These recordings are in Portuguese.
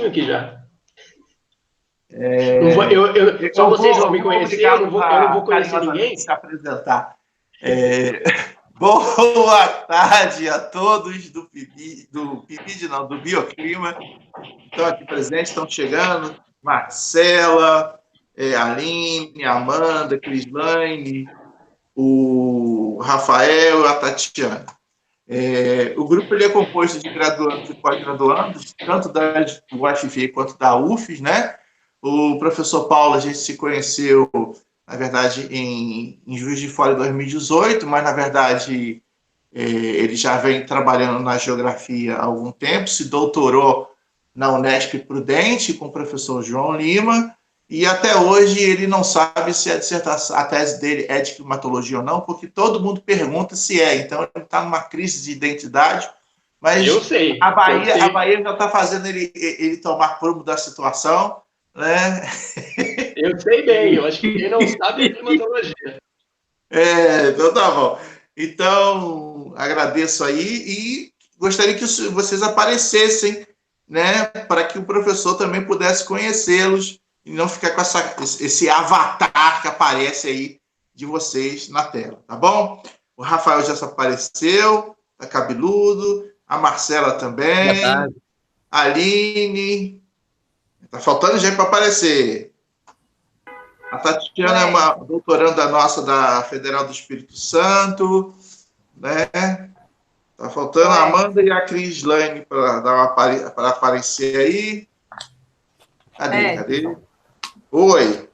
aqui já. Só vocês vão me conhecer, eu não vou conhecer ninguém. Se apresentar. Boa tarde a todos do Bioclima. Estão aqui presentes, estão chegando. Marcela, Aline, Amanda, Crislaine, o Rafael e a Tatiana. O grupo ele é composto de graduandos e pós-graduandos, tanto da UFV quanto da UFES, né? O professor Paulo, a gente se conheceu, na verdade, em Juiz de Fora de 2018, mas, na verdade, ele já vem trabalhando na geografia há algum tempo, se doutorou na Unesp Prudente com o professor João Lima, e até hoje ele não sabe se a tese dele é de climatologia ou não, porque todo mundo pergunta se é. Então, ele está numa crise de identidade, mas eu sei, a Bahia já está fazendo ele tomar prumo da situação, né? Eu sei bem, eu acho que quem não sabe é climatologia. Então tá bom. Então, agradeço aí e gostaria que vocês aparecessem, né, para que o professor também pudesse conhecê-los e não ficar com esse avatar que aparece aí de vocês na tela, tá bom? O Rafael já apareceu, tá cabeludo, a Marcela também, a Aline, tá faltando gente para aparecer. A Tatiana é uma doutoranda nossa da Federal do Espírito Santo, né? Tá faltando a Amanda e a Crislaine para aparecer aí. Cadê? Oi.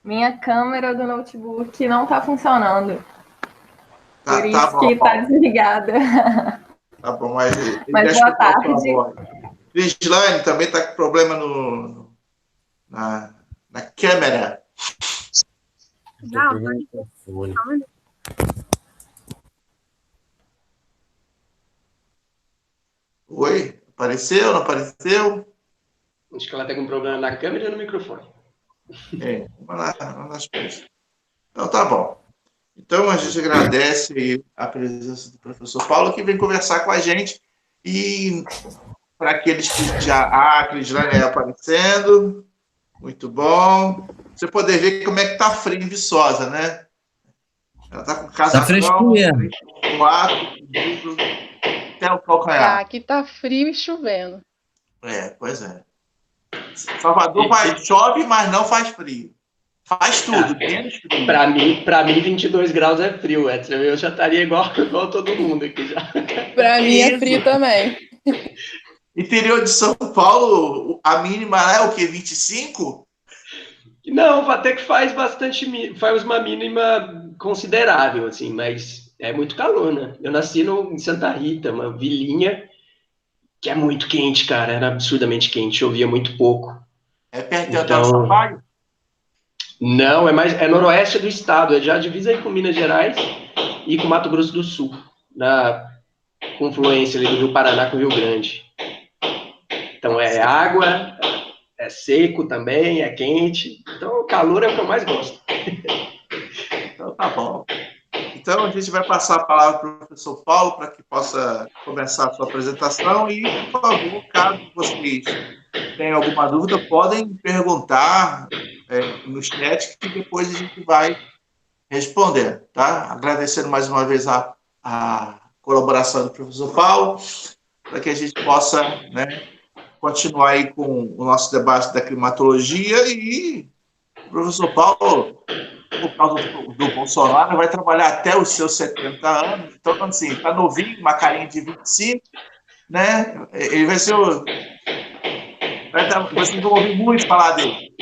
Minha câmera do notebook não está funcionando. Por isso tá bom, que está desligada. Tá bom, mas boa tarde. Crislaine também está com problema na câmera. Não, Oi? Apareceu? Não apareceu? Acho que ela está com problema na câmera e no microfone. Vamos nas coisas. Então, tá bom. Então, a gente agradece a presença do professor Paulo, que vem conversar com a gente. E para aqueles que já... a Crislaine aparecendo. Muito bom. Você poder ver como é que tá frio em Viçosa, né? Ela tá com casacão, tá fresquinho mesmo. Até o calcanhar. Aqui tá frio e chovendo. Pois é. Salvador chove, mas não faz frio. Faz tudo, menos frio. Para mim 22 graus é frio, Edson. Eu já estaria igual todo mundo aqui já. Para mim é frio também. Interior de São Paulo, a mínima é o quê? 25? Não, até que faz uma mínima considerável, assim, mas é muito calor, né? Eu nasci em Santa Rita, uma vilinha que é muito quente, cara, era absurdamente quente, chovia muito pouco. É perto de Antônio Sampaio? Não, é noroeste do estado, é já divisa aí com Minas Gerais e com Mato Grosso do Sul, na confluência ali do Rio Paraná com o Rio Grande. Então é água, é seco também, é quente, então o calor é o que eu mais gosto. Então tá bom. Então, a gente vai passar a palavra para o professor Paulo para que possa começar a sua apresentação e, por favor, caso vocês tenham alguma dúvida, podem perguntar no chat que depois a gente vai responder, tá? Agradecendo mais uma vez a colaboração do professor Paulo para que a gente possa, né, continuar aí com o nosso debate da climatologia e o professor Paulo, por causa do Bolsonaro, vai trabalhar até os seus 70 anos. Então, assim, está novinho, uma carinha de 25, né? Ele vai ser o... Vocês vão ouvir muito falar dele.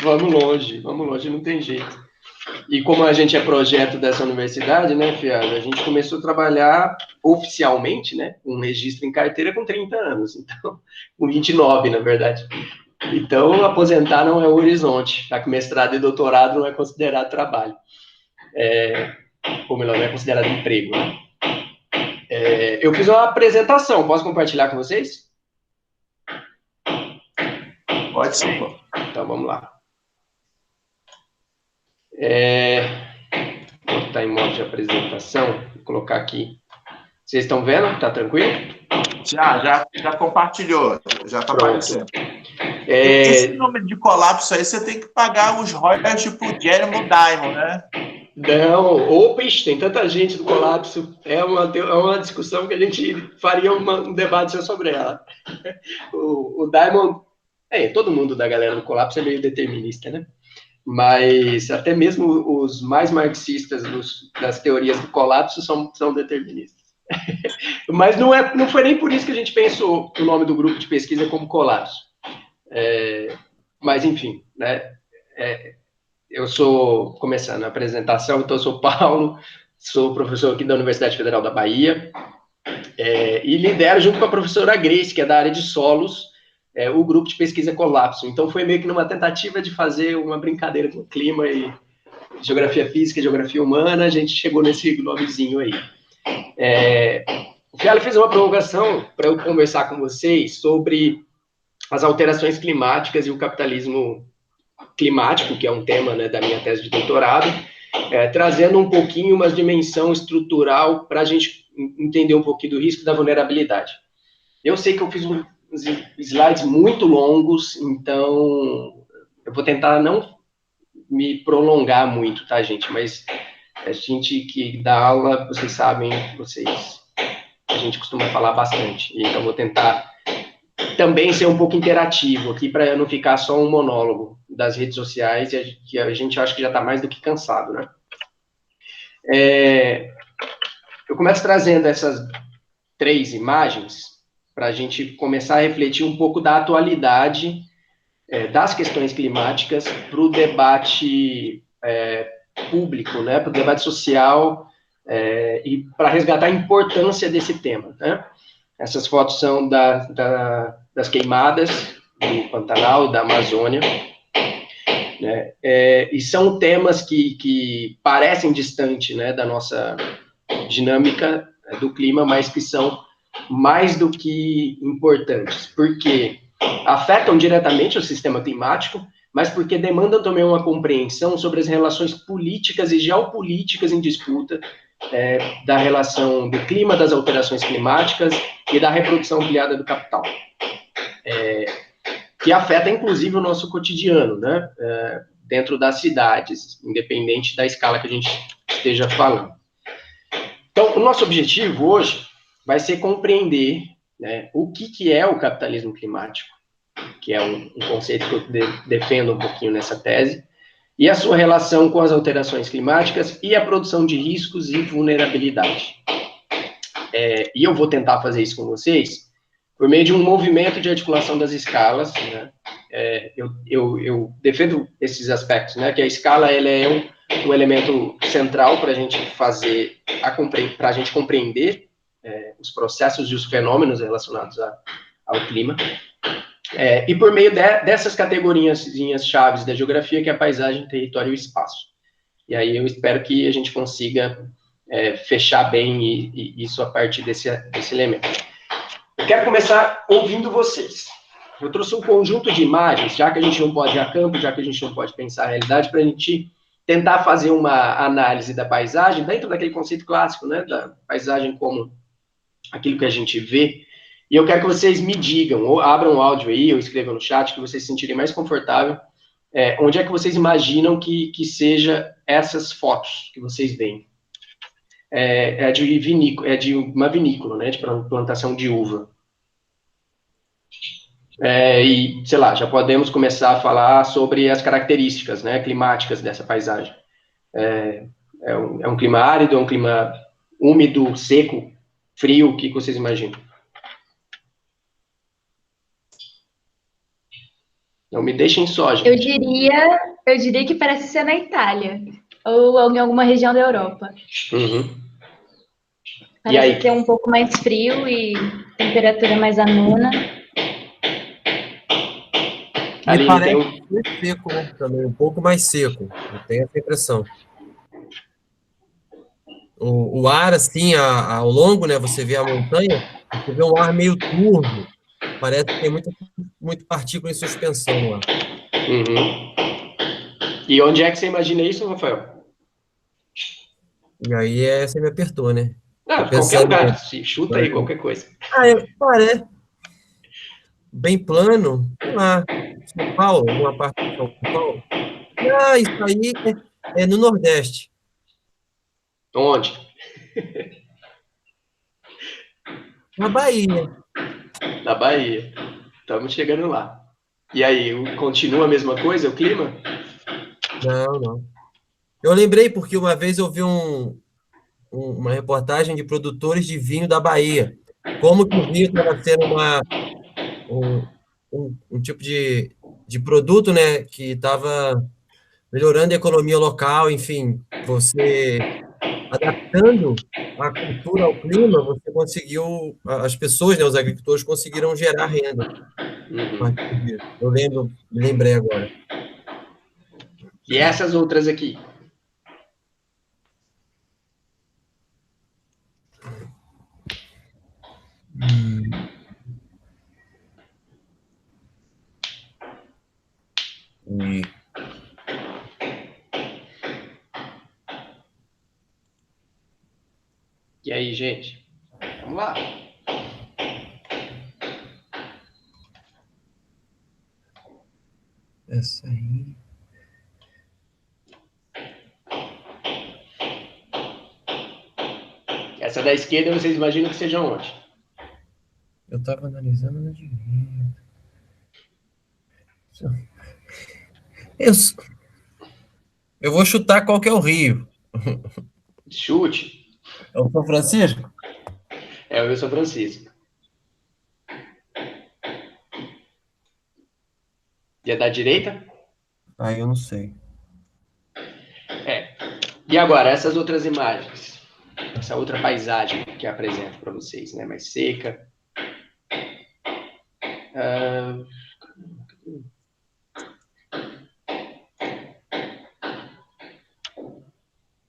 Vamos longe, não tem jeito. E como a gente é projeto dessa universidade, né, Fiado, a gente começou a trabalhar oficialmente, né, com registro em carteira com 30 anos, então, com 29, na verdade. Então, aposentar não é o horizonte, já que mestrado e doutorado não é considerado trabalho. Ou melhor, não é considerado emprego, né? Eu fiz uma apresentação, posso compartilhar com vocês? Pode sim. Então, vamos lá. Vou botar em modo de apresentação, vou colocar aqui. Vocês estão vendo? Tá tranquilo? Já compartilhou, já está Pronto. aparecendo. Esse número de colapso aí, você tem que pagar os royalties pro Jeremy Diamond, né? Não, opa, ixi, tem tanta gente do colapso, é uma discussão que a gente faria um debate só sobre ela. O Diamond, todo mundo da galera do colapso é meio determinista, né? Mas até mesmo os mais marxistas das teorias do colapso são deterministas. Mas não foi nem por isso que a gente pensou o nome do grupo de pesquisa como colapso. Mas, enfim, né? Eu sou, começando a apresentação, então eu sou Paulo, sou professor aqui da Universidade Federal da Bahia, e lidero, junto com a professora Grace, que é da área de solos, o grupo de pesquisa Colapso. Então, foi meio que numa tentativa de fazer uma brincadeira com o clima e geografia física e geografia humana, a gente chegou nesse nomezinho aí. O Fiala fez uma provocação para eu conversar com vocês sobre as alterações climáticas e o capitalismo climático, que é um tema, né, da minha tese de doutorado, trazendo um pouquinho uma dimensão estrutural para a gente entender um pouquinho do risco e da vulnerabilidade. Eu sei que eu fiz uns slides muito longos, então eu vou tentar não me prolongar muito, tá, gente? Mas a gente que dá aula, vocês sabem, a gente costuma falar bastante, então vou tentar também ser um pouco interativo aqui, para não ficar só um monólogo das redes sociais, que a gente acha que já está mais do que cansado, né? Eu começo trazendo essas 3 imagens para a gente começar a refletir um pouco da atualidade das questões climáticas para o debate público, né? Para o debate social e para resgatar a importância desse tema, né? Essas fotos são das queimadas do Pantanal, da Amazônia, né? E são temas que parecem distantes, né, da nossa dinâmica do clima, mas que são mais do que importantes, porque afetam diretamente o sistema climático, mas porque demandam também uma compreensão sobre as relações políticas e geopolíticas em disputa da relação do clima, das alterações climáticas e da reprodução ampliada do capital, que afeta, inclusive, o nosso cotidiano, né? Dentro das cidades, independente da escala que a gente esteja falando. Então, o nosso objetivo hoje vai ser compreender, né, o que é o capitalismo climático, que é um conceito que eu defendo um pouquinho nessa tese, e a sua relação com as alterações climáticas e a produção de riscos e vulnerabilidade. E eu vou tentar fazer isso com vocês por meio de um movimento de articulação das escalas, né? Eu defendo esses aspectos, né? Que a escala ela é um elemento central para a gente fazer, para a gente compreender os processos e os fenômenos relacionados ao clima. E por meio dessas categorias chaves da geografia, que é a paisagem, território e espaço. E aí eu espero que a gente consiga fechar bem isso a partir desse elemento. Eu quero começar ouvindo vocês. Eu trouxe um conjunto de imagens, já que a gente não pode ir a campo, já que a gente não pode pensar a realidade, para a gente tentar fazer uma análise da paisagem dentro daquele conceito clássico, né, da paisagem como aquilo que a gente vê. E eu quero que vocês me digam, ou abram o áudio aí, ou escrevam no chat, que vocês se sentirem mais confortável, onde é que vocês imaginam que seja essas fotos que vocês veem. É de uma vinícola, né, de plantação de uva. E, sei lá, já podemos começar a falar sobre as características, né, climáticas dessa paisagem. É um clima árido, é um clima úmido, seco, frio, o que vocês imaginam? Não me deixem só, gente. Eu diria que parece ser na Itália, ou em alguma região da Europa. Uhum. Parece ter um pouco mais frio e temperatura mais amena. Ali parece tem seco, né? Também um pouco mais seco. Eu tenho essa impressão. O ar, assim, ao longo, né? Você vê a montanha, você vê um ar meio turvo. Parece que tem muito partícula em suspensão lá. Uhum. E onde é que você imagina isso, Rafael? E aí você me apertou, né? Não, Tô qualquer pensando. lugar. Chuta aí qualquer coisa. Cara, bem plano, sei lá, São Paulo, uma parte de São Paulo. Isso aí é no Nordeste. Onde? Na Bahia. Na Bahia. Estamos chegando lá. E aí, continua a mesma coisa, o clima? Não, não. Eu lembrei porque uma vez eu vi uma reportagem de produtores de vinho da Bahia. Como que o vinho estava sendo um, um tipo de produto, né, que estava melhorando a economia local, enfim, você adaptando a cultura ao clima, você conseguiu, as pessoas, né, os agricultores conseguiram gerar renda. Uhum. Eu me lembrei agora. E essas outras aqui? E E aí, gente? Vamos lá. essa aí. Essa da esquerda, vocês imaginam que seja onde? Eu estava analisando na direita. Eu, eu vou chutar qual que é o Rio. Chute. É o São Francisco? É o Wilson Francisco. E a da direita? Aí eu não sei. É. E agora, essas outras imagens? Essa outra paisagem que eu apresento para vocês, né? Mais seca.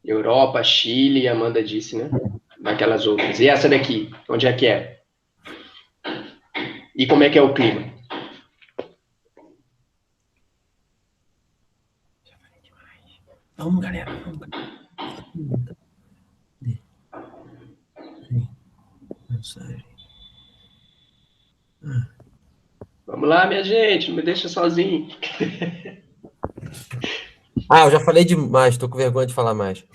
Europa, Chile, Amanda disse, né? Daquelas outras. E essa daqui? Onde é que é? E como é que é o clima? Vamos, galera. Mensagem. Vamos lá, minha gente, não me deixa sozinho. Eu já falei demais, tô com vergonha de falar mais.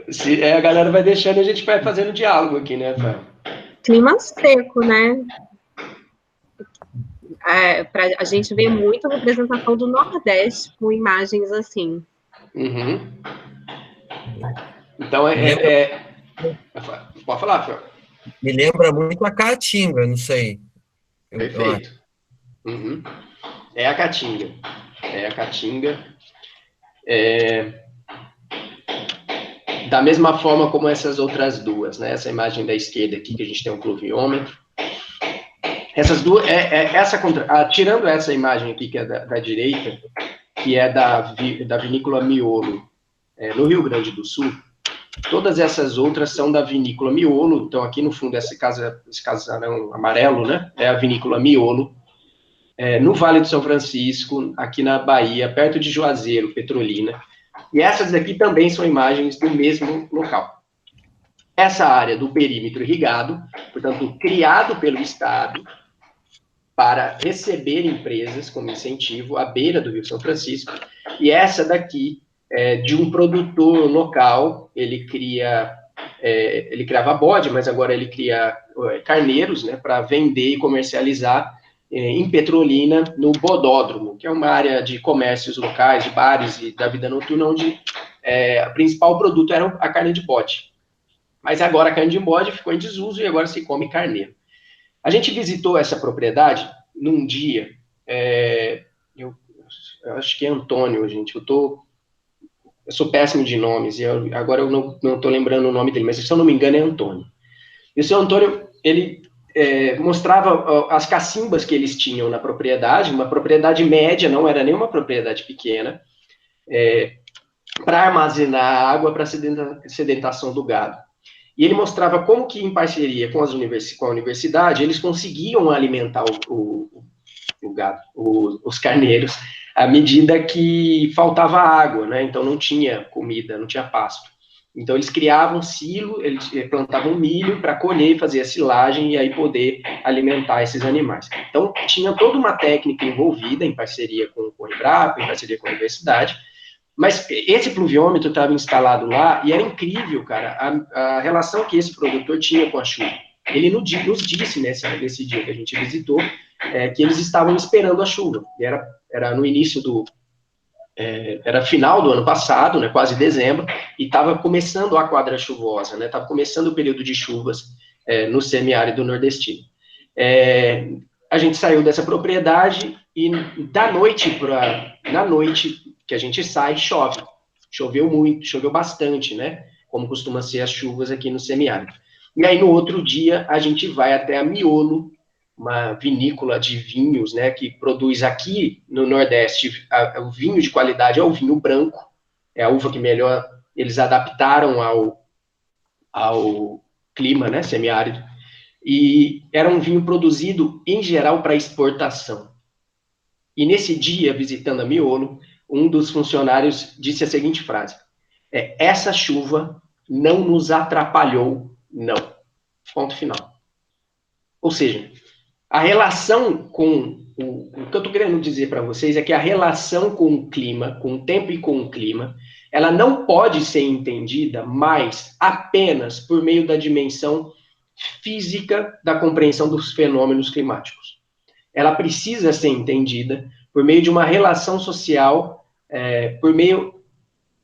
Se, a galera vai deixando, a gente vai fazendo diálogo aqui, né, Fábio? Clima seco, né? A gente vê muito a representação do Nordeste com imagens assim. Uhum. Então, pode falar, Fábio. Me lembra muito a Caatinga, não sei. Perfeito. Uhum. É a Caatinga. É a Caatinga. Da mesma forma como essas outras duas, né? Essa imagem da esquerda aqui, que a gente tem um pluviômetro. Essas duas, tirando essa imagem aqui, que é da direita, que é da vinícola Miolo, no Rio Grande do Sul, todas essas outras são da vinícola Miolo. Então, aqui no fundo, esse casarão amarelo, né? É a vinícola Miolo, no Vale do São Francisco, aqui na Bahia, perto de Juazeiro, Petrolina. E essas aqui também são imagens do mesmo local. Essa área do perímetro irrigado, portanto, criado pelo Estado para receber empresas como incentivo à beira do Rio São Francisco, e essa daqui de um produtor local, ele criava bode, mas agora ele cria carneiros, né, para vender e comercializar em Petrolina, no Bodódromo, que é uma área de comércios locais, de bares e da vida noturna, onde o principal produto era a carne de bode. Mas agora a carne de bode ficou em desuso e agora se come carneiro. A gente visitou essa propriedade num dia, eu acho que é Antônio, gente, eu sou péssimo de nomes, e agora eu não estou lembrando o nome dele, mas se eu não me engano é Antônio. E o seu Antônio, ele mostrava as cacimbas que eles tinham na propriedade, uma propriedade média, não era nenhuma propriedade pequena, para armazenar água para a sedentação do gado. E ele mostrava como que, em parceria com a universidade, eles conseguiam alimentar o gado, os carneiros, à medida que faltava água, né? Então não tinha comida, não tinha pasto. Então, eles criavam silo, eles plantavam milho para colher e fazer a silagem e aí poder alimentar esses animais. Então, tinha toda uma técnica envolvida em parceria com o Embrapa, em parceria com a universidade, mas esse pluviômetro estava instalado lá e era incrível, cara, a relação que esse produtor tinha com a chuva. Ele nos disse nesse dia que a gente visitou que eles estavam esperando a chuva. E era no início era final do ano passado, né, quase dezembro, e estava começando a quadra chuvosa, né, estava começando o período de chuvas no semiárido nordestino. A gente saiu dessa propriedade e na noite que a gente sai, chove. Choveu muito, choveu bastante, né, como costuma ser as chuvas aqui no semiárido. E aí no outro dia a gente vai até a Miolo, uma vinícola de vinhos, né, que produz aqui no Nordeste o vinho de qualidade é o vinho branco, é a uva que melhor eles adaptaram ao clima, né, semiárido, e era um vinho produzido, em geral, para exportação. E nesse dia, visitando a Miolo, um dos funcionários disse a seguinte frase, essa chuva não nos atrapalhou, não. Ponto final. Ou seja, a relação com o que eu estou querendo dizer para vocês é que a relação com o clima, com o tempo e com o clima, ela não pode ser entendida mais apenas por meio da dimensão física da compreensão dos fenômenos climáticos. Ela precisa ser entendida por meio de uma relação social, por meio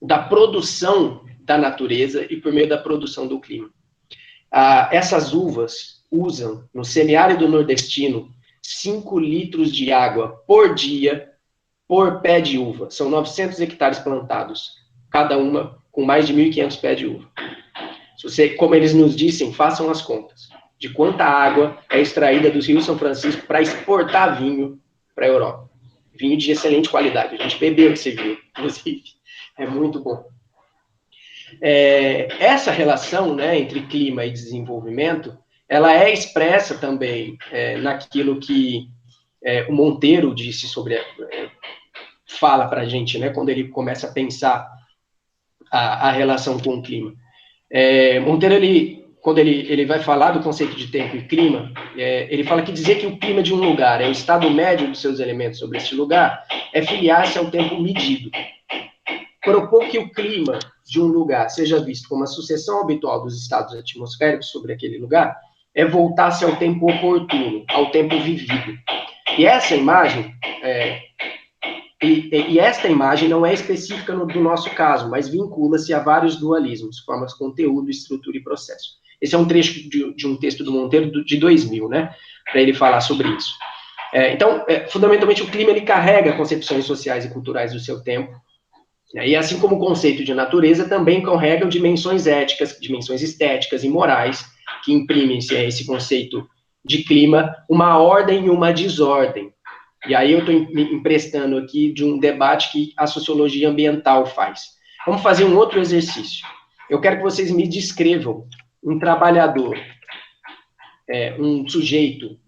da produção da natureza e por meio da produção do clima. Essas uvas usam, no semiárido nordestino, 5 litros de água por dia, por pé de uva. São 900 hectares plantados, cada uma com mais de 1.500 pés de uva. Como eles nos dizem, façam as contas de quanta água é extraída dos rios São Francisco para exportar vinho para a Europa. Vinho de excelente qualidade. A gente bebeu esse vinho, inclusive. É muito bom. Essa relação, né, entre clima e desenvolvimento, ela é expressa também naquilo que o Monteiro disse fala para a gente, né, quando ele começa a pensar a relação com o clima. Monteiro, quando ele vai falar do conceito de tempo e clima, ele fala que dizer que o clima de um lugar é o estado médio dos seus elementos sobre este lugar é filiar-se ao tempo medido. Propor que o clima de um lugar seja visto como a sucessão habitual dos estados atmosféricos sobre aquele lugar é voltar-se ao tempo oportuno, ao tempo vivido. E essa imagem, esta imagem não é específica do nosso caso, mas vincula-se a vários dualismos, formas, conteúdo, estrutura e processo. Esse é um trecho de um texto do Monteiro de 2000, né, para ele falar sobre isso. Então, fundamentalmente, o clima ele carrega concepções sociais e culturais do seu tempo, e assim como o conceito de natureza, também carregam dimensões éticas, dimensões estéticas e morais, que imprimem-se a esse conceito de clima uma ordem e uma desordem. E aí eu estou emprestando aqui de um debate que a sociologia ambiental faz. Vamos fazer um outro exercício. Eu quero que vocês me descrevam um trabalhador, um sujeito,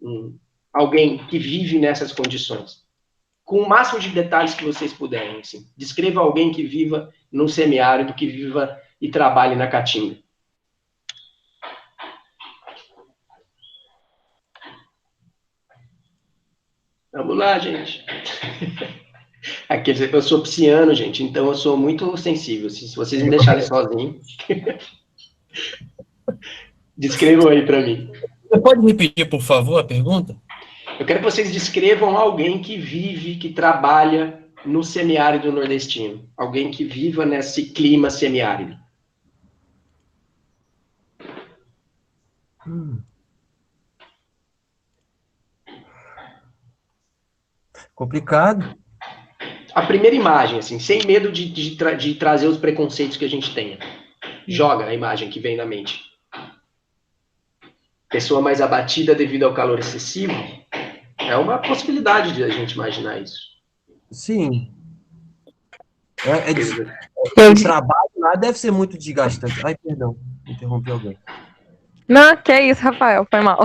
alguém que vive nessas condições. Com o máximo de detalhes que vocês puderem, assim. Descreva alguém que viva no semiárido, que viva e trabalhe na Caatinga. Vamos lá, gente. Eu sou pisciano, gente, então eu sou muito sensível. Se vocês me deixarem sozinho, descrevam aí para mim. Você pode repetir, por favor, a pergunta? Eu quero que vocês descrevam alguém que vive, que trabalha no semiárido nordestino. Alguém que viva nesse clima semiárido. Complicado. A primeira imagem, assim, sem medo de trazer os preconceitos que a gente tenha. Joga a imagem que vem na mente. Pessoa mais abatida devido ao calor excessivo. É uma possibilidade de a gente imaginar isso. Sim. O trabalho lá deve ser muito desgastante. Ai, perdão, interrompi alguém. Não, que isso, Rafael, foi mal.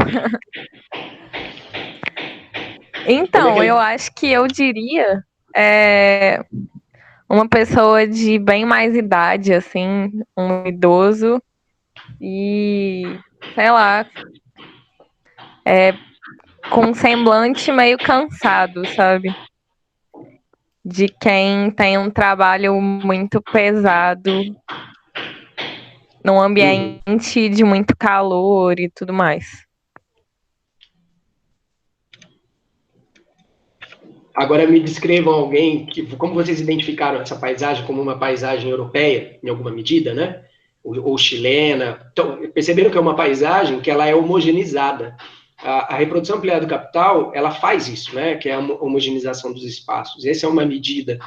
Então, eu acho que eu diria uma pessoa de bem mais idade, assim, um idoso, e, sei lá, com um semblante meio cansado, sabe? De quem tem um trabalho muito pesado, num ambiente de muito calor e tudo mais. Agora me descrevam alguém, como vocês identificaram essa paisagem como uma paisagem europeia, em alguma medida, né? Ou chilena. Então, perceberam que é uma paisagem que ela é homogeneizada. A reprodução ampliada do capital, ela faz isso, né? Que é a homogeneização dos espaços. Essa é uma medida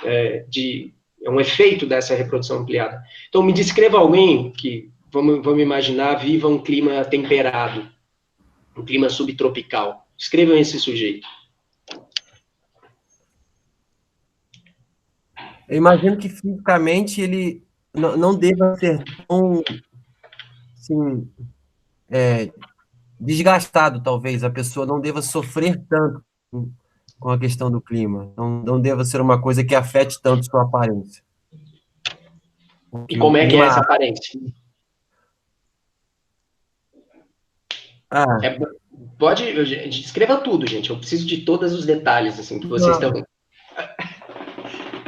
é um efeito dessa reprodução ampliada. Então, me descreva alguém que, vamos imaginar, viva um clima temperado, um clima subtropical. Descrevam esse sujeito. Eu imagino que fisicamente ele não deva ser tão, assim, desgastado, talvez. A pessoa não deva sofrer tanto com a questão do clima. Não deva ser uma coisa que afete tanto sua aparência. Porque E como é que é clima... essa aparência? Descreva tudo, gente. Eu preciso de todos os detalhes, assim, que vocês estão...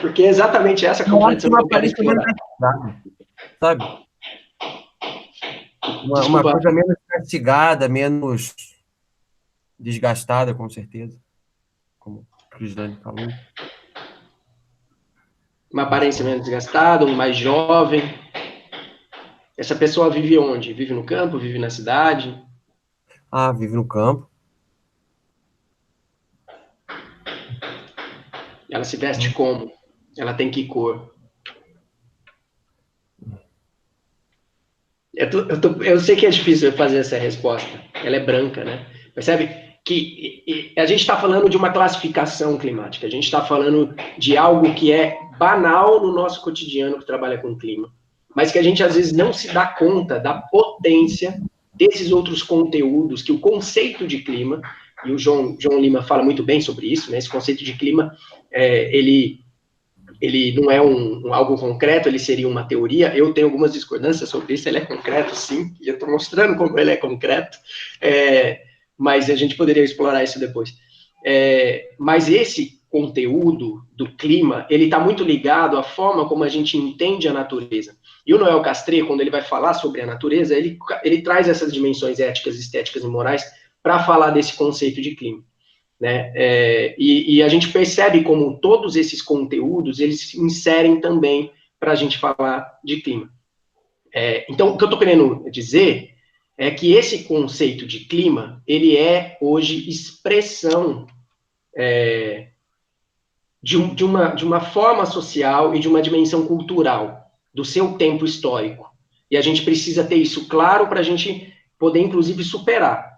Porque é exatamente essa contradição que eu quero explorar. Sabe? Uma coisa menos castigada, menos desgastada, com certeza. Como o Crislane falou. Uma aparência menos desgastada, um mais jovem. Essa pessoa vive onde? Vive no campo? Vive na cidade? Vive no campo. Ela se veste como? Ela tem que cor? Eu sei que é difícil fazer essa resposta. Ela é branca, né? Percebe que a gente está falando de uma classificação climática. A gente está falando de algo que é banal no nosso cotidiano que trabalha com clima, mas que a gente às vezes não se dá conta da potência desses outros conteúdos, que o conceito de clima, e o João Lima fala muito bem sobre isso, né? Esse conceito de clima, ele não é algo concreto, ele seria uma teoria. Eu tenho algumas discordâncias sobre isso, ele é concreto, sim, e eu estou mostrando como ele é concreto, mas a gente poderia explorar isso depois. Mas esse conteúdo do clima, ele está muito ligado à forma como a gente entende a natureza. E o Noel Castret, quando ele vai falar sobre a natureza, ele traz essas dimensões éticas, estéticas e morais para falar desse conceito de clima. Né? E a gente percebe como todos esses conteúdos, eles se inserem também para a gente falar de clima. Então, o que eu estou querendo dizer é que esse conceito de clima, ele é hoje expressão de uma forma social e de uma dimensão cultural do seu tempo histórico. E a gente precisa ter isso claro para a gente poder, inclusive, superar.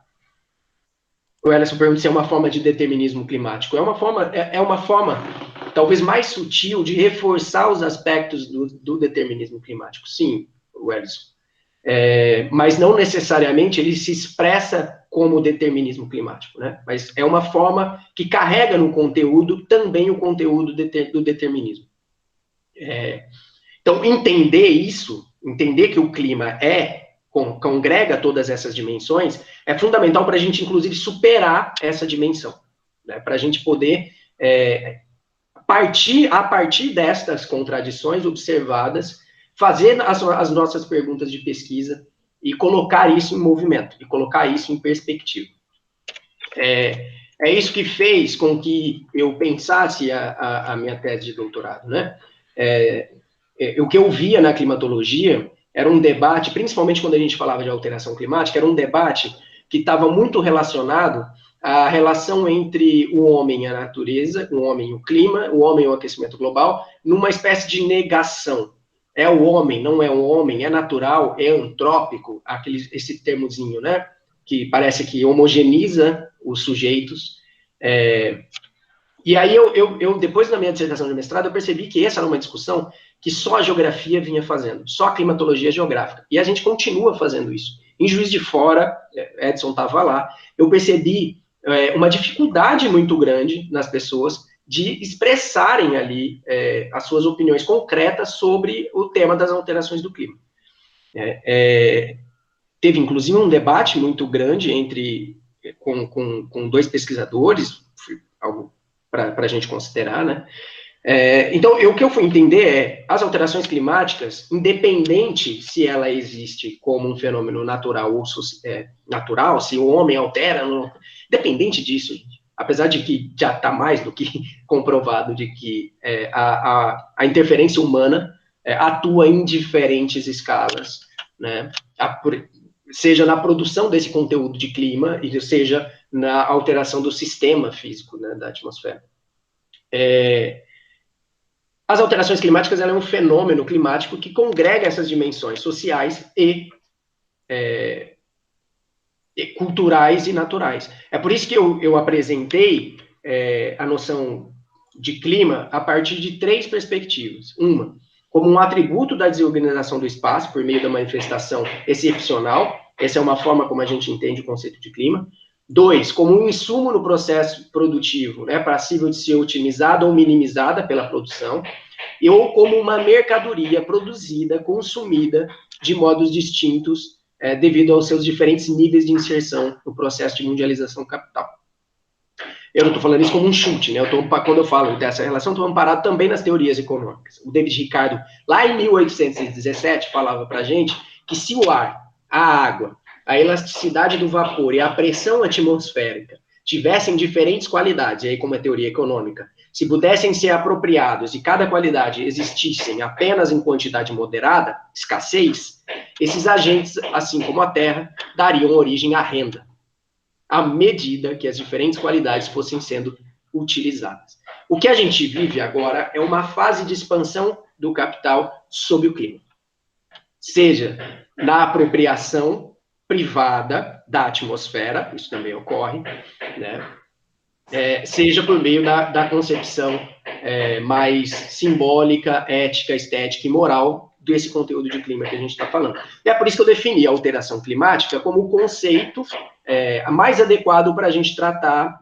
O Ellison pergunta se é uma forma de determinismo climático. É uma forma talvez mais sutil de reforçar os aspectos do determinismo climático. Sim, o Ellison. Mas não necessariamente ele se expressa como determinismo climático, né? Mas é uma forma que carrega no conteúdo também o conteúdo do determinismo. Então, entender que o clima congrega todas essas dimensões, é fundamental para a gente, inclusive, superar essa dimensão, né? Para a gente poder, a partir destas contradições observadas, fazer as nossas perguntas de pesquisa e colocar isso em movimento, e colocar isso em perspectiva. É isso que fez com que eu pensasse a minha tese de doutorado, né? O que eu via na climatologia era um debate, principalmente quando a gente falava de alteração climática, era um debate que estava muito relacionado à relação entre o homem e a natureza, o homem e o clima, o homem e o aquecimento global, numa espécie de negação. É o homem, não é o homem, é natural, é antrópico, esse termozinho, né? Que parece que homogeneiza os sujeitos. E aí, depois da minha dissertação de mestrado, eu percebi que essa era uma discussão que só a geografia vinha fazendo, só a climatologia geográfica. E a gente continua fazendo isso. Em Juiz de Fora, Edson estava lá, eu percebi uma dificuldade muito grande nas pessoas de expressarem ali as suas opiniões concretas sobre o tema das alterações do clima. Teve, inclusive, um debate muito grande com dois pesquisadores, algo para a gente considerar, né? Então, o que eu fui entender as alterações climáticas, independente se ela existe como um fenômeno natural ou natural, se o homem altera, não, independente disso, apesar de que já está mais do que comprovado de que a interferência humana atua em diferentes escalas, né? Seja na produção desse conteúdo de clima, e seja na alteração do sistema físico, né, da atmosfera. As alterações climáticas é um fenômeno climático que congrega essas dimensões sociais e culturais e naturais. É por isso que eu apresentei a noção de clima a partir de 3 perspectivas. Uma, como um atributo da desorganização do espaço por meio da manifestação excepcional. Essa é uma forma como a gente entende o conceito de clima. 2, como um insumo no processo produtivo, né, passível de ser otimizada ou minimizada pela produção, ou como uma mercadoria produzida, consumida de modos distintos, devido aos seus diferentes níveis de inserção no processo de mundialização capital. Eu não estou falando isso como um chute, né? Quando eu falo dessa relação, estou amparado também nas teorias econômicas. O David Ricardo, lá em 1817, falava para a gente que se o ar, a água, a elasticidade do vapor e a pressão atmosférica tivessem diferentes qualidades, e aí como é teoria econômica, se pudessem ser apropriados e cada qualidade existissem apenas em quantidade moderada, escassez, esses agentes, assim como a Terra, dariam origem à renda, à medida que as diferentes qualidades fossem sendo utilizadas. O que a gente vive agora é uma fase de expansão do capital sob o clima. Seja na apropriação privada da atmosfera, isso também ocorre, né? Seja por meio da concepção mais simbólica, ética, estética e moral desse conteúdo de clima que a gente está falando. E é por isso que eu defini a alteração climática como o conceito mais adequado para a gente tratar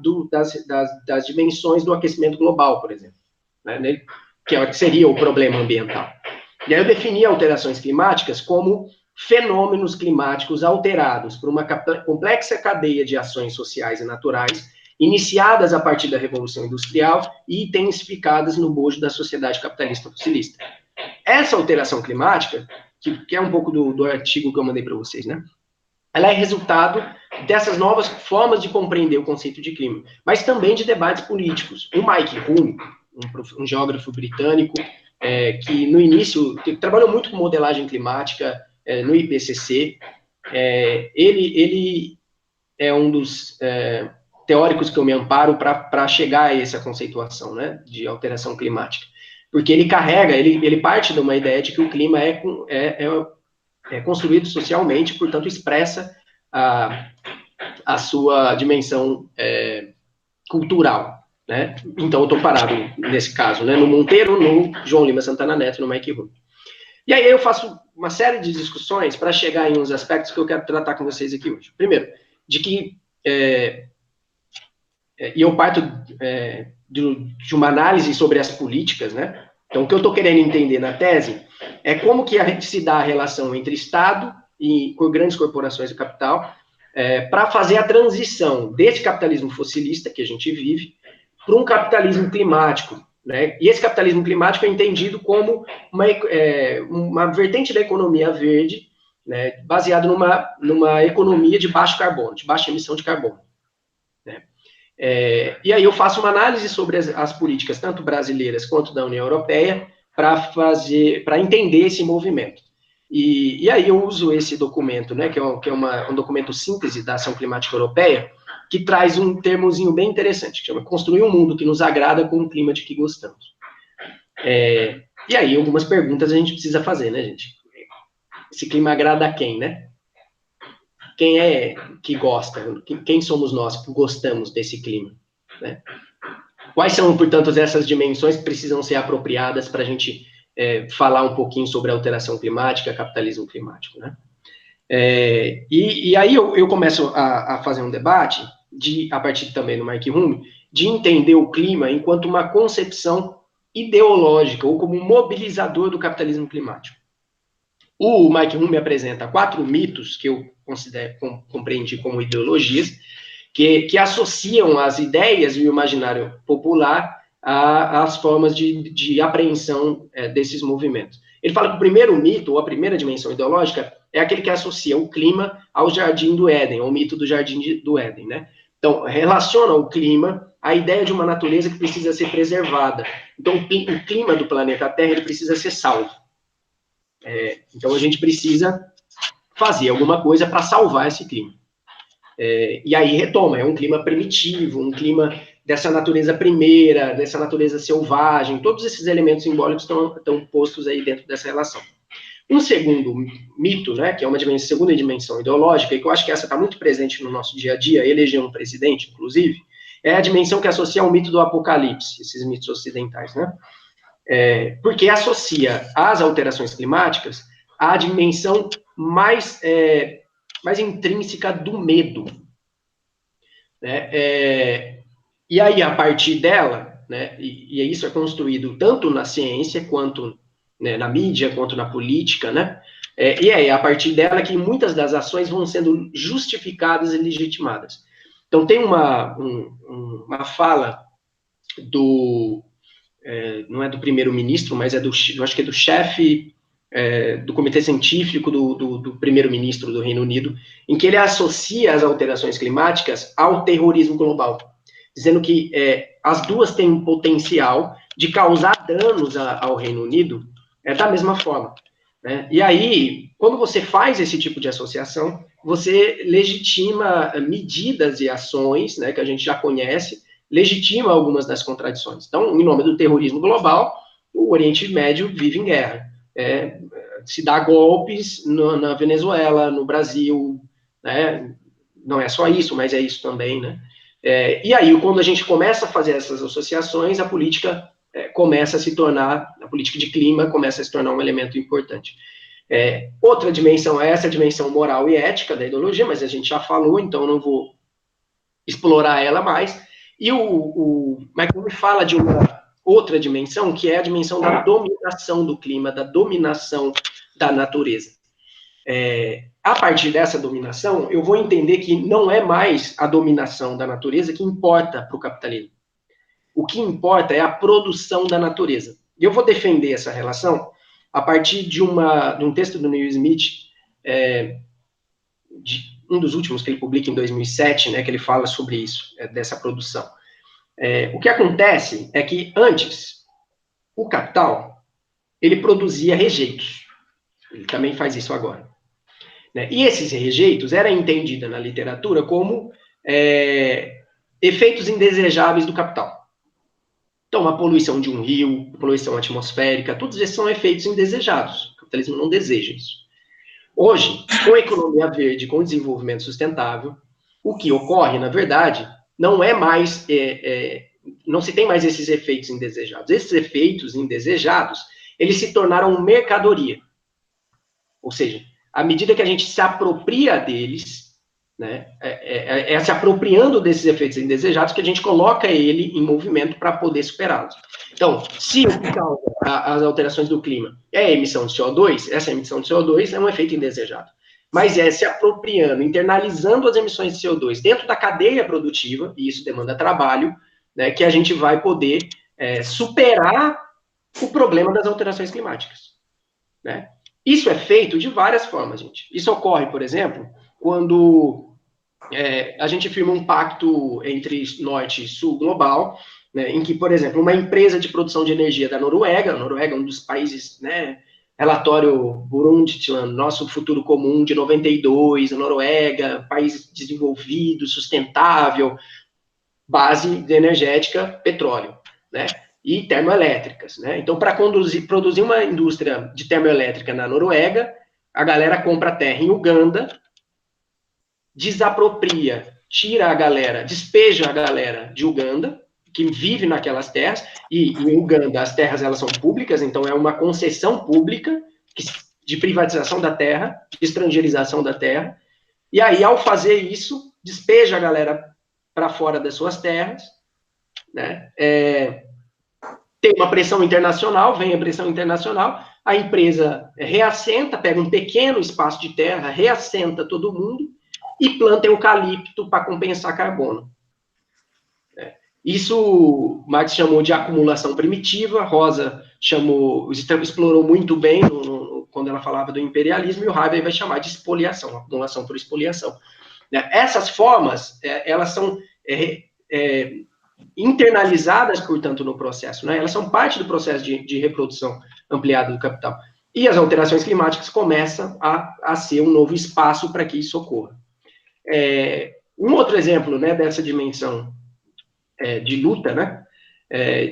das dimensões do aquecimento global, por exemplo, né? Que seria o problema ambiental. E aí eu defini alterações climáticas como fenômenos climáticos alterados por uma complexa cadeia de ações sociais e naturais, iniciadas a partir da Revolução Industrial e intensificadas no bojo da sociedade capitalista fossilista. Essa alteração climática, que é um pouco do artigo que eu mandei para vocês, né? Ela é resultado dessas novas formas de compreender o conceito de clima, mas também de debates políticos. O Mike Hume, um geógrafo britânico, que no início trabalhou muito com modelagem climática no IPCC, ele é um dos teóricos que eu me amparo para chegar a essa conceituação, né, de alteração climática. Porque ele parte de uma ideia de que o clima é construído socialmente, portanto, expressa a sua dimensão cultural, né? Então, eu estou parado, nesse caso, né, no Monteiro, no João Lima Santana Neto, no Mike Hume. E aí eu faço uma série de discussões para chegar em uns aspectos que eu quero tratar com vocês aqui hoje. Primeiro, de que e eu parto de uma análise sobre as políticas, né? Então, o que eu estou querendo entender na tese é como que a gente se dá a relação entre Estado e grandes corporações de capital para fazer a transição desse capitalismo fossilista que a gente vive para um capitalismo climático, né? E esse capitalismo climático é entendido como uma vertente da economia verde, né, baseado numa economia de baixo carbono, de baixa emissão de carbono, né? E aí eu faço uma análise sobre as políticas, tanto brasileiras quanto da União Europeia, para entender esse movimento. E aí eu uso esse documento, né, que é um documento síntese da ação climática europeia, que traz um termozinho bem interessante, que chama Construir um Mundo que nos agrada com o clima de que gostamos. E aí algumas perguntas a gente precisa fazer, né, gente? Esse clima agrada a quem, né? Quem é que gosta? Quem somos nós que gostamos desse clima, né? Quais são, portanto, essas dimensões que precisam ser apropriadas para a gente falar um pouquinho sobre a alteração climática, capitalismo climático, né? E aí eu começo a fazer um debate a partir também do Mike Hume, de entender o clima enquanto uma concepção ideológica ou como um mobilizador do capitalismo climático. O Mike Hume apresenta 4 mitos que eu compreendi como ideologias, que associam as ideias e o imaginário popular às formas de apreensão desses movimentos. Ele fala que o primeiro mito, ou a primeira dimensão ideológica, é aquele que associa o clima ao jardim do Éden, ao mito do jardim do Éden, né? Então, relaciona o clima à ideia de uma natureza que precisa ser preservada. Então, o clima do planeta Terra ele precisa ser salvo. Então, a gente precisa fazer alguma coisa para salvar esse clima. E aí retoma, é um clima primitivo, um clima dessa natureza primeira, dessa natureza selvagem, todos esses elementos simbólicos estão postos aí dentro dessa relação. Um segundo mito, né, que é uma segunda dimensão ideológica, e que eu acho que essa está muito presente no nosso dia a dia, eleger um presidente, inclusive, é a dimensão que associa ao mito do apocalipse, esses mitos ocidentais, né? Porque associa as alterações climáticas à dimensão mais intrínseca do medo. Né? E aí, a partir dela, né, e isso é construído tanto na ciência, quanto na mídia, quanto na política, né? E é a partir dela que muitas das ações vão sendo justificadas e legitimadas. Então, tem uma fala não é do primeiro-ministro, mas eu acho que é do chefe do comitê científico do primeiro-ministro do Reino Unido, em que ele associa as alterações climáticas ao terrorismo global, dizendo que as duas têm um potencial de causar danos ao Reino Unido da mesma forma. Né? E aí, quando você faz esse tipo de associação, você legitima medidas e ações, né, que a gente já conhece, legitima algumas das contradições. Então, em nome do terrorismo global, o Oriente Médio vive em guerra. Se dá golpes na Venezuela, no Brasil, né? Não é só isso, mas é isso também, né? E aí, quando a gente começa a fazer essas associações, a política começa a se tornar, a política de clima começa a se tornar um elemento importante. Outra dimensão é essa dimensão moral e ética da ideologia, mas a gente já falou, então eu não vou explorar ela mais. E o Michael fala de uma outra dimensão, que é a dimensão da dominação do clima, da dominação da natureza. A partir dessa dominação, eu vou entender que não é mais a dominação da natureza que importa para o capitalismo. O que importa é a produção da natureza. E eu vou defender essa relação a partir de um texto do Neil Smith, um dos últimos que ele publica em 2007, né, que ele fala sobre isso, dessa produção. O que acontece é que, antes, o capital, ele produzia rejeitos. Ele também faz isso agora. Né? E esses rejeitos eram entendidos na literatura como efeitos indesejáveis do capital. Então, a poluição de um rio, a poluição atmosférica, todos esses são efeitos indesejados. O capitalismo não deseja isso. Hoje, com a economia verde, com o desenvolvimento sustentável, o que ocorre, na verdade, não é mais, não se tem mais esses efeitos indesejados. Esses efeitos indesejados, eles se tornaram mercadoria. Ou seja, à medida que a gente se apropria deles, né, se apropriando desses efeitos indesejados que a gente coloca ele em movimento para poder superá-los. Então, se o que causa as alterações do clima é a emissão de CO2, essa emissão de CO2 é um efeito indesejado. Mas se apropriando, internalizando as emissões de CO2 dentro da cadeia produtiva, e isso demanda trabalho, né, que a gente vai poder superar o problema das alterações climáticas. Né? Isso é feito de várias formas, gente. Isso ocorre, por exemplo, quando a gente firma um pacto entre Norte e Sul global, né, em que, por exemplo, uma empresa de produção de energia da Noruega, a Noruega é um dos países, né, relatório Brundtland, Nosso Futuro Comum, de 92, a Noruega, país desenvolvido, sustentável, base energética, petróleo, né, e termoelétricas. Né? Então, para produzir uma indústria de termoelétrica na Noruega, a galera compra terra em Uganda, desapropria, tira a galera, despeja a galera de Uganda, que vive naquelas terras, e em Uganda as terras elas são públicas, então é uma concessão pública de privatização da terra, de estrangeirização da terra, e aí ao fazer isso, despeja a galera para fora das suas terras, né? Tem uma pressão internacional, vem a pressão internacional, a empresa reassenta, pega um pequeno espaço de terra, reassenta todo mundo e planta eucalipto para compensar carbono. Isso Marx chamou de acumulação primitiva, Rosa explorou muito bem quando ela falava do imperialismo, e o Haber vai chamar de espoliação, acumulação por espoliação. Essas formas, elas são internalizadas, portanto, no processo, né? Elas são parte do processo de reprodução ampliada do capital. E as alterações climáticas começam a ser um novo espaço para que isso ocorra. Um outro exemplo, né, dessa dimensão de luta, né,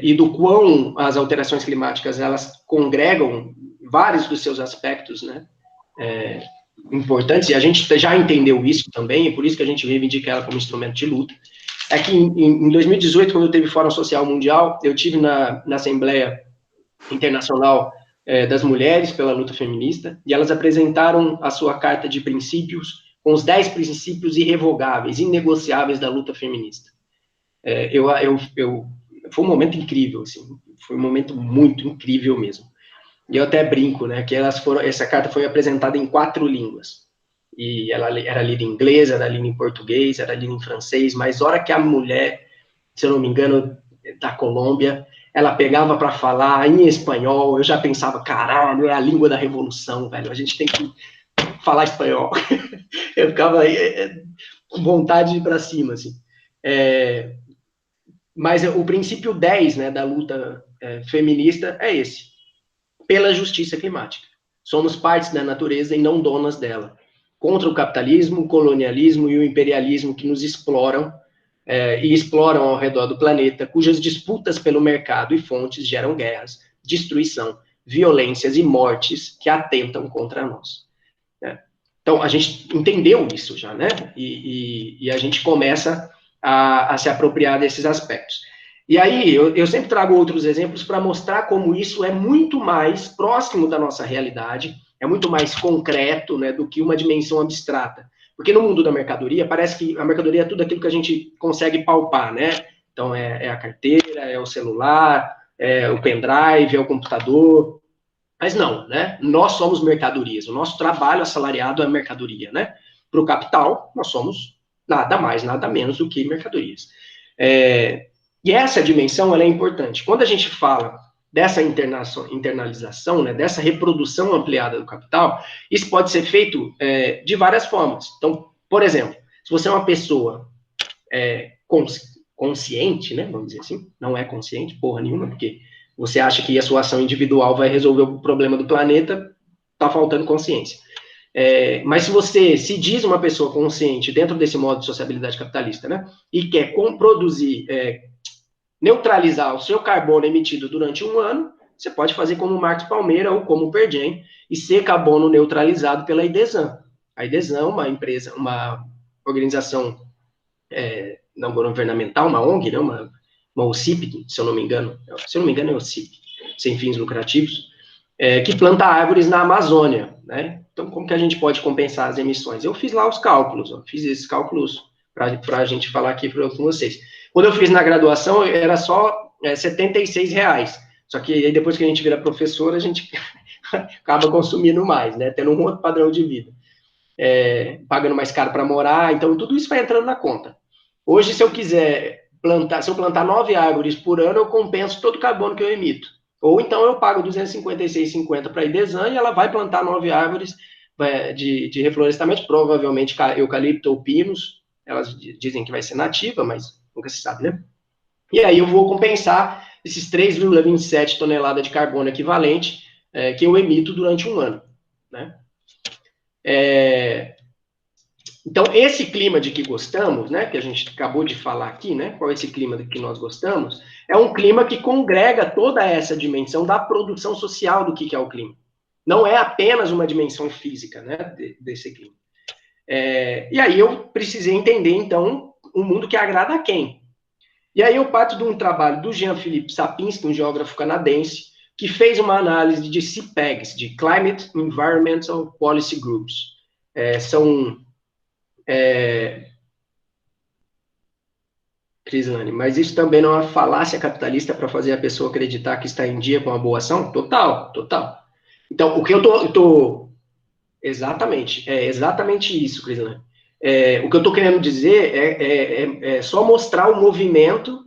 e do quão as alterações climáticas elas congregam vários dos seus aspectos, né, importantes, e a gente já entendeu isso também, e por isso que a gente reivindica ela como instrumento de luta. É que em 2018, quando teve Fórum Social Mundial, eu tive na Assembleia Internacional das Mulheres pela Luta Feminista, e elas apresentaram a sua carta de princípios com os 10 princípios irrevogáveis, inegociáveis da luta feminista. Foi um momento incrível, assim, foi um momento muito incrível mesmo. E eu até brinco, né, que essa carta foi apresentada em 4 línguas. E ela era lida em inglês, era lida em português, era lida em francês, mas a hora que a mulher, se eu não me engano, da Colômbia, ela pegava para falar em espanhol, eu já pensava, caralho, é a língua da revolução, velho, a gente tem que falar espanhol. Eu ficava com vontade de ir para cima, assim. Mas o princípio 10, né, da luta feminista é esse: pela justiça climática. Somos partes da natureza e não donas dela. Contra o capitalismo, o colonialismo e o imperialismo que nos exploram e exploram ao redor do planeta, cujas disputas pelo mercado e fontes geram guerras, destruição, violências e mortes que atentam contra nós. Então, a gente entendeu isso já, né? E a gente começa a se apropriar desses aspectos. E aí, eu sempre trago outros exemplos para mostrar como isso é muito mais próximo da nossa realidade, é muito mais concreto, né, do que uma dimensão abstrata. Porque no mundo da mercadoria, parece que a mercadoria é tudo aquilo que a gente consegue palpar, né? Então, é a carteira, é o celular, é o pendrive, é o computador. Mas não, né? Nós somos mercadorias. O nosso trabalho assalariado é mercadoria, né? Para o capital, nós somos nada mais, nada menos do que mercadorias. E essa dimensão, ela é importante. Quando a gente fala dessa internalização, né, dessa reprodução ampliada do capital, isso pode ser feito de várias formas. Então, por exemplo, se você é uma pessoa consciente, né, vamos dizer assim, não é consciente, porra nenhuma, porque você acha que a sua ação individual vai resolver o problema do planeta, está faltando consciência. Mas se você se diz uma pessoa consciente dentro desse modo de sociabilidade capitalista, né, e quer produzir, neutralizar o seu carbono emitido durante um ano, você pode fazer como o Marcos Palmeira ou como o Pergen e ser carbono neutralizado pela IDESAN. A IDESAN, uma empresa, uma organização não governamental, uma ONG, né, uma OCIP, se eu não me engano é OCIP, sem fins lucrativos, que planta árvores na Amazônia, né? Então, como que a gente pode compensar as emissões? Eu fiz lá os cálculos, fiz esses cálculos para a gente falar aqui com vocês. Quando eu fiz na graduação, era só R$76. Só que aí, depois que a gente vira professor, a gente acaba consumindo mais, né? Tendo um outro padrão de vida. Pagando mais caro para morar, então tudo isso vai entrando na conta. Hoje, se eu plantar 9 árvores por ano, eu compenso todo o carbono que eu emito. Ou então eu pago R$256,50 para a IDESAN e ela vai plantar 9 árvores de reflorestamento, provavelmente eucalipto ou pinos. Elas dizem que vai ser nativa, mas nunca se sabe, né? E aí eu vou compensar esses 3,27 toneladas de carbono equivalente que eu emito durante um ano, né? Então, esse clima de que gostamos, né, que a gente acabou de falar aqui, né, qual é esse clima de que nós gostamos, é um clima que congrega toda essa dimensão da produção social do que é o clima. Não é apenas uma dimensão física, né, desse clima. E aí eu precisei entender, então, um mundo que agrada a quem? E aí eu parto de um trabalho do Jean-Philippe Sapinski, um geógrafo canadense, que fez uma análise de CPEGs, de Climate Environmental Policy Groups. São Crislane, mas isso também não é uma falácia capitalista para fazer a pessoa acreditar que está em dia com uma boa ação? Total, total. Então, o que eu tô exatamente, é exatamente isso, Crislane. O que eu estou querendo dizer é só mostrar o movimento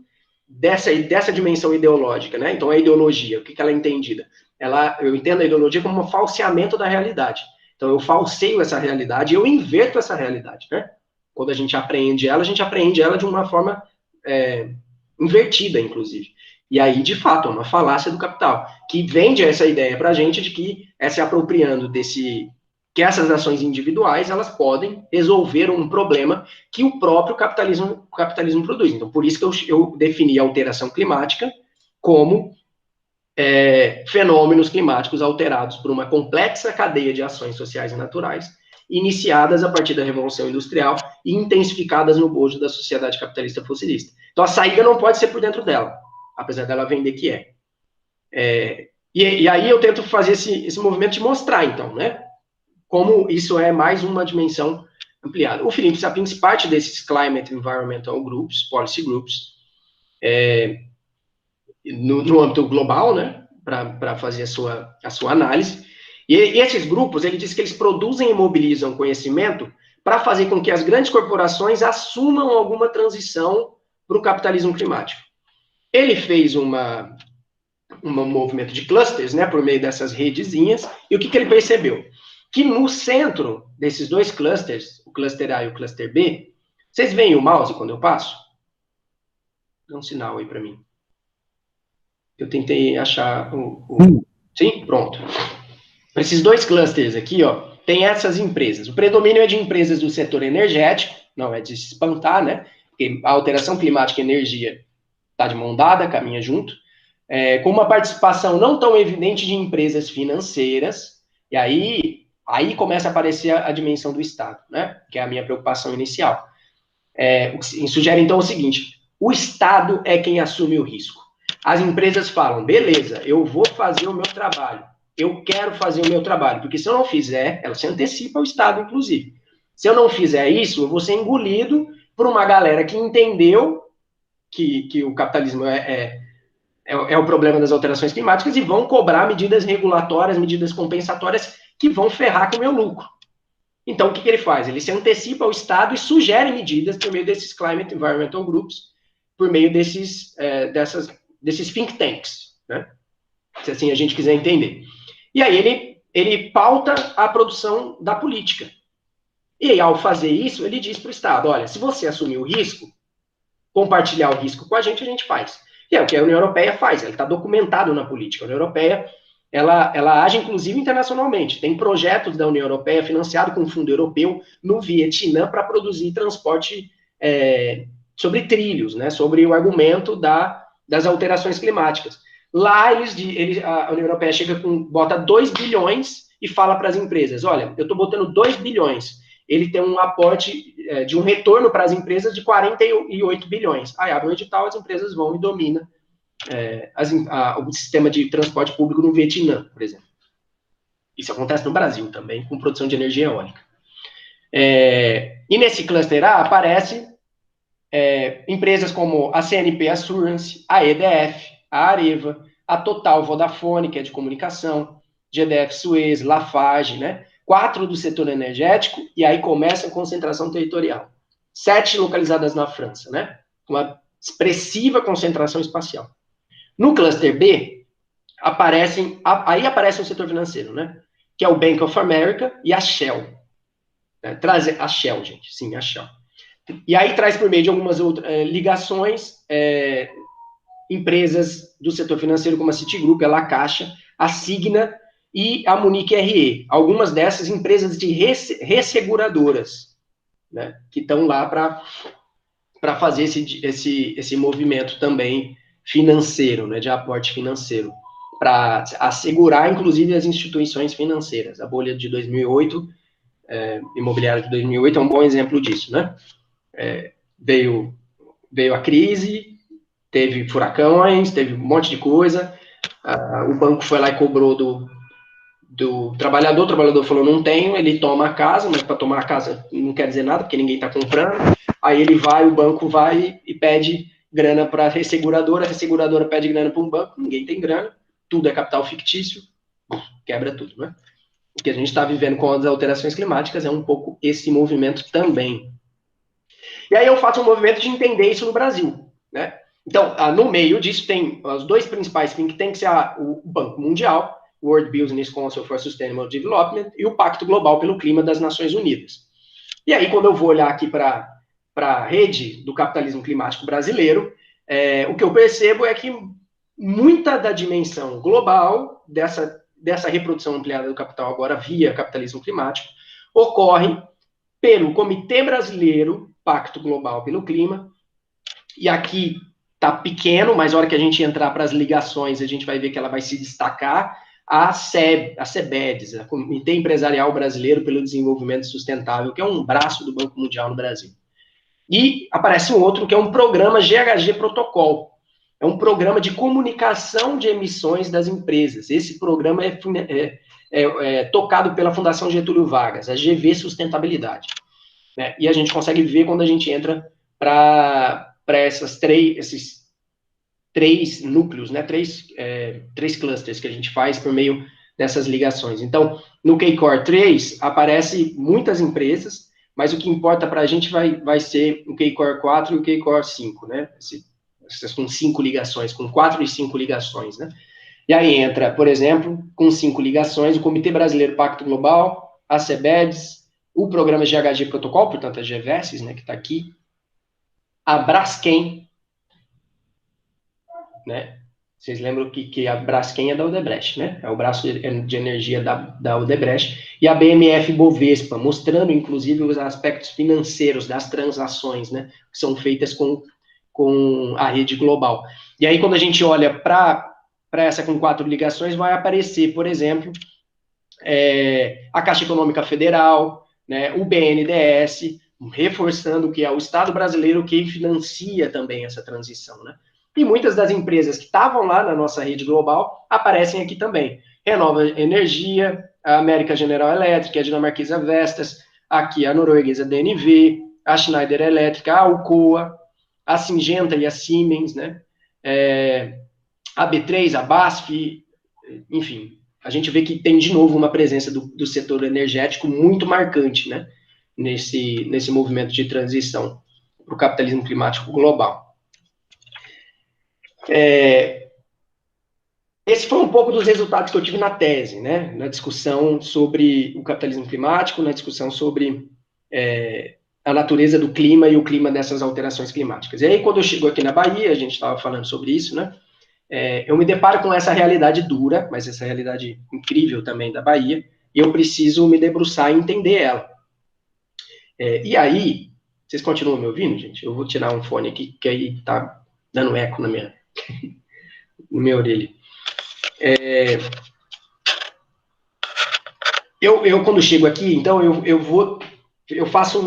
dessa dimensão ideológica, né? Então, a ideologia, o que ela é entendida? Eu entendo a ideologia como um falseamento da realidade. Então, eu falseio essa realidade, eu inverto essa realidade, né? Quando a gente apreende ela de uma forma invertida, inclusive. E aí, de fato, é uma falácia do capital, que vende essa ideia para a gente de que se apropriando que essas ações individuais, elas podem resolver um problema que o próprio capitalismo produz. Então, por isso que eu defini a alteração climática como fenômenos climáticos alterados por uma complexa cadeia de ações sociais e naturais, iniciadas a partir da Revolução Industrial e intensificadas no bojo da sociedade capitalista fossilista. Então, a saída não pode ser por dentro dela, apesar dela vender que e aí eu tento fazer esse movimento de mostrar, então, né, como isso é mais uma dimensão ampliada. O Felipe Sapiens parte desses Climate Environmental Groups, Policy Groups, no âmbito global, né, para fazer a sua análise. E esses grupos, ele diz que eles produzem e mobilizam conhecimento para fazer com que as grandes corporações assumam alguma transição para o capitalismo climático. Ele fez um movimento de clusters, né, por meio dessas redezinhas, e o que ele percebeu? Que no centro desses dois clusters, o cluster A e o cluster B, vocês veem o mouse quando eu passo? Dá um sinal aí para mim. Eu tentei achar Sim? Pronto. Esses dois clusters aqui, ó, tem essas empresas. O predomínio é de empresas do setor energético, não é de se espantar, né? Porque a alteração climática e energia está de mão dada, caminha junto, com uma participação não tão evidente de empresas financeiras, e aí começa a aparecer a dimensão do Estado, né? Que é a minha preocupação inicial. Sugere, então, o seguinte: o Estado é quem assume o risco. As empresas falam, beleza, eu vou fazer o meu trabalho, eu quero fazer o meu trabalho, porque se eu não fizer, ela se antecipa ao Estado, inclusive. Se eu não fizer isso, eu vou ser engolido por uma galera que entendeu que o capitalismo é o problema das alterações climáticas e vão cobrar medidas regulatórias, medidas compensatórias que vão ferrar com o meu lucro. Então, o que ele faz? Ele se antecipa ao Estado e sugere medidas por meio desses Climate Environmental Groups, por meio desses think tanks, né? Se assim a gente quiser entender. E aí ele pauta a produção da política. E aí, ao fazer isso, ele diz para o Estado, olha, se você assumir o risco, compartilhar o risco com a gente faz. E é o que a União Europeia faz, ela está documentado na política. A União Europeia, ela age, inclusive, internacionalmente. Tem projetos da União Europeia financiados com o Fundo Europeu no Vietnã para produzir transporte sobre trilhos, né, sobre o argumento das alterações climáticas. Lá, a União Europeia bota 2 bilhões e fala para as empresas, olha, eu estou botando 2 bilhões, ele tem um aporte de um retorno para as empresas de 48 bilhões. Aí abre um edital, as empresas vão e dominam o sistema de transporte público no Vietnã, por exemplo. Isso acontece no Brasil também, com produção de energia eólica. E nesse cluster A aparece empresas como a CNP Assurance, a EDF, a Areva, a Total Vodafone, que é de comunicação, GDF Suez, Lafarge, né? 4 do setor energético, e aí começa a concentração territorial. 7 localizadas na França, né? Uma expressiva concentração espacial. No cluster B, aparece o setor financeiro, né? Que é o Bank of America e a Shell. Traz a Shell, gente, sim, a Shell. E aí traz por meio de algumas outras ligações, empresas do setor financeiro como a Citigroup, a La Caixa, a Signa e a Munique RE. Algumas dessas empresas de resseguradoras, né, que estão lá para fazer esse movimento também financeiro, né, de aporte financeiro, para assegurar, inclusive, as instituições financeiras. A bolha de 2008, imobiliária de 2008, é um bom exemplo disso, né? Veio a crise, teve furacões, teve um monte de coisa, o banco foi lá e cobrou do trabalhador, o trabalhador falou, não tenho, ele toma a casa, mas para tomar a casa não quer dizer nada, porque ninguém está comprando, aí ele vai, o banco vai e pede grana para a resseguradora pede grana para um banco, ninguém tem grana, tudo é capital fictício, quebra tudo, né? O que a gente está vivendo com as alterações climáticas é um pouco esse movimento também. E aí eu faço um movimento de entender isso no Brasil, né? Então, no meio disso tem os dois principais think tanks, o Banco Mundial, World Business Council for Sustainable Development, e o Pacto Global pelo Clima das Nações Unidas. E aí, quando eu vou olhar aqui para a rede do capitalismo climático brasileiro, o que eu percebo é que muita da dimensão global dessa reprodução ampliada do capital agora via capitalismo climático ocorre pelo Comitê Brasileiro Pacto Global pelo Clima, e aqui está pequeno, mas na hora que a gente entrar para as ligações, a gente vai ver que ela vai se destacar, a CEBEDS, a Comitê Empresarial Brasileiro pelo Desenvolvimento Sustentável, que é um braço do Banco Mundial no Brasil. E aparece um outro, que é um programa GHG Protocol, é um programa de comunicação de emissões das empresas. Esse programa é tocado pela Fundação Getúlio Vargas, a GV Sustentabilidade. Né? E a gente consegue ver quando a gente entra para esses três núcleos, né? Três clusters que a gente faz por meio dessas ligações. Então, no K-Core 3, aparece muitas empresas, mas o que importa para a gente vai ser o K-Core 4 e o K-Core 5, né? Com 5 ligações, com 4 e 5 ligações, né? E aí entra, por exemplo, com 5 ligações, o Comitê Brasileiro Pacto Global, a CEBEDS, o Programa GHG Protocol, portanto, a GVESS, né, que está aqui, a Braskem, né? Vocês lembram que a Braskem é da Odebrecht, né? É o braço de energia da Odebrecht, e a BMF Bovespa, mostrando, inclusive, os aspectos financeiros das transações, né? Que são feitas com a rede global. E aí, quando a gente olha para essa com 4 ligações, vai aparecer, por exemplo, a Caixa Econômica Federal, né, o BNDES, reforçando que é o Estado brasileiro quem financia também essa transição, né? E muitas das empresas que estavam lá na nossa rede global aparecem aqui também. Renova Energia, a América General Elétrica, a dinamarquesa Vestas, aqui a norueguesa DNV, a Schneider Elétrica, a Alcoa, a Syngenta e a Siemens, né? A B3, a BASF, enfim, a gente vê que tem de novo uma presença do setor energético muito marcante, né? Nesse movimento de transição para o capitalismo climático global. Esse foi um pouco dos resultados que eu tive na tese, né? Na discussão sobre o capitalismo climático, na discussão sobre a natureza do clima e o clima dessas alterações climáticas. E aí, quando eu chego aqui na Bahia, a gente estava falando sobre isso, né? Eu me deparo com essa realidade dura, mas essa realidade incrível também da Bahia, e eu preciso me debruçar e entender ela. E aí, vocês continuam me ouvindo, gente? Eu vou tirar um fone aqui, que aí tá dando eco na minha orelha. Eu quando chego aqui, então, eu faço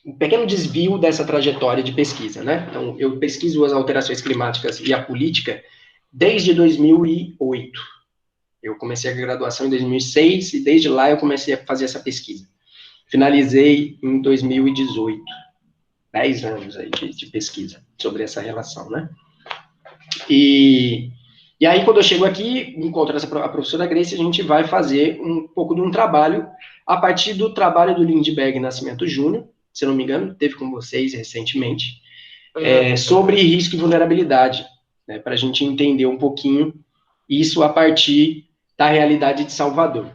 um pequeno desvio dessa trajetória de pesquisa, né? Então, eu pesquiso as alterações climáticas e a política desde 2008. Eu comecei a graduação em 2006 e desde lá eu comecei a fazer essa pesquisa. Finalizei em 2018. 10 anos aí de pesquisa sobre essa relação, né? E aí, quando eu chego aqui, encontro a professora Grace, a gente vai fazer um pouco de um trabalho a partir do trabalho do Lindbergh Nascimento Júnior, se não me engano, teve com vocês recentemente, sobre risco e vulnerabilidade, né, para a gente entender um pouquinho isso a partir da realidade de Salvador.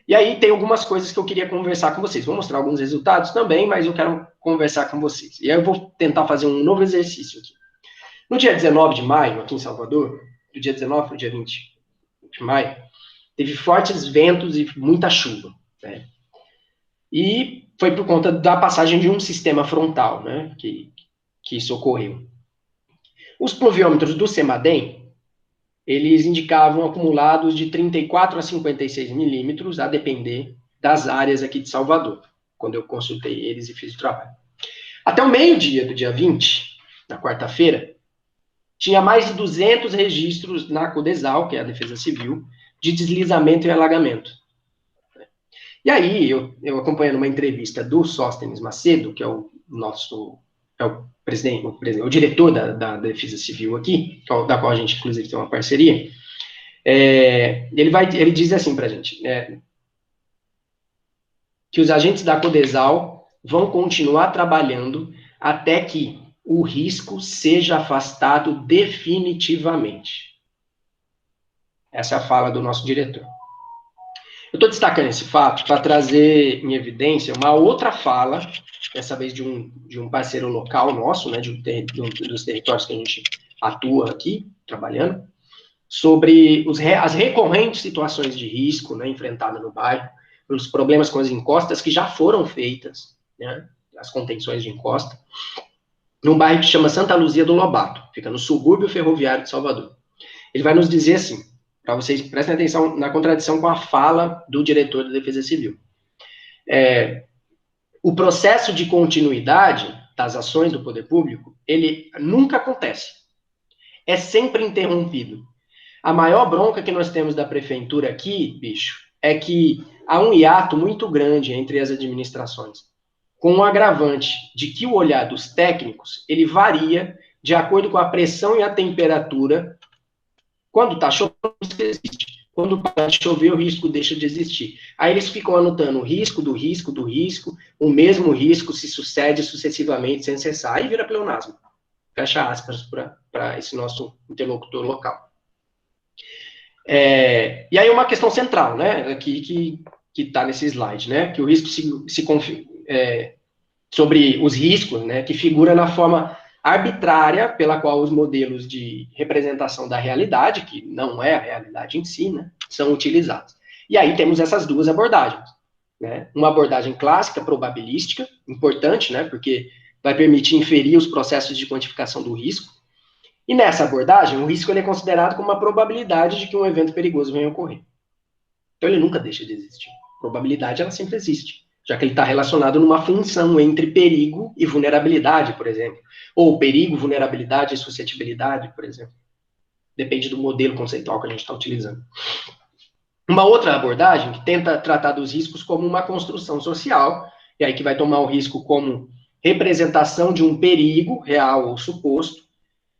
E aí tem algumas coisas que eu queria conversar com vocês. Vou mostrar alguns resultados também, mas eu quero conversar com vocês. E aí eu vou tentar fazer um novo exercício aqui. No dia 19 de maio, aqui em Salvador, do dia 19 para o dia 20 de maio, teve fortes ventos e muita chuva, né? E foi por conta da passagem de um sistema frontal, né, que isso ocorreu. Os pluviômetros do CEMADEM, eles indicavam acumulados de 34 a 56 milímetros, a depender das áreas aqui de Salvador, quando eu consultei eles e fiz o trabalho. Até o meio-dia do dia 20, na quarta-feira, tinha mais de 200 registros na CODESAL, que é a Defesa Civil, de deslizamento e alagamento. E aí, eu acompanhando uma entrevista do Sóstenes Macedo, que é o nosso, o diretor da Defesa Civil aqui, da qual a gente, inclusive, tem uma parceria, ele diz assim para a gente, que os agentes da Codesal vão continuar trabalhando até que o risco seja afastado definitivamente. Essa é a fala do nosso diretor. Eu estou destacando esse fato para trazer em evidência uma outra fala, dessa vez de um parceiro local nosso, né, dos territórios que a gente atua aqui, trabalhando, sobre as recorrentes situações de risco, né, enfrentadas no bairro, pelos problemas com as encostas que já foram feitas, né, as contenções de encosta, num bairro que chama Santa Luzia do Lobato, fica no subúrbio ferroviário de Salvador. Ele vai nos dizer assim, para vocês prestem atenção na contradição com a fala do diretor da Defesa Civil. O processo de continuidade das ações do poder público, ele nunca acontece. É sempre interrompido. A maior bronca que nós temos da prefeitura aqui, bicho, é que há um hiato muito grande entre as administrações, com um agravante de que o olhar dos técnicos, ele varia de acordo com a pressão e a temperatura. Quando está chovendo, o risco existe. Quando para de chover, o risco deixa de existir. Aí eles ficam anotando o risco, do risco, do risco, o mesmo risco se sucede sucessivamente, sem cessar, aí vira pleonasmo. Fecha aspas para esse nosso interlocutor local. E aí uma questão central, né, aqui que está nesse slide, né, que o risco sobre os riscos, né, que figura na forma arbitrária pela qual os modelos de representação da realidade, que não é a realidade em si, né, são utilizados. E aí temos essas duas abordagens, né, uma abordagem clássica, probabilística, importante, né, porque vai permitir inferir os processos de quantificação do risco, e nessa abordagem, o risco ele é considerado como uma probabilidade de que um evento perigoso venha a ocorrer. Então ele nunca deixa de existir. A probabilidade, ela sempre existe, já que ele está relacionado numa função entre perigo e vulnerabilidade, por exemplo. Ou perigo, vulnerabilidade e suscetibilidade, por exemplo. Depende do modelo conceitual que a gente está utilizando. Uma outra abordagem que tenta tratar dos riscos como uma construção social, e aí que vai tomar o risco como representação de um perigo real ou suposto,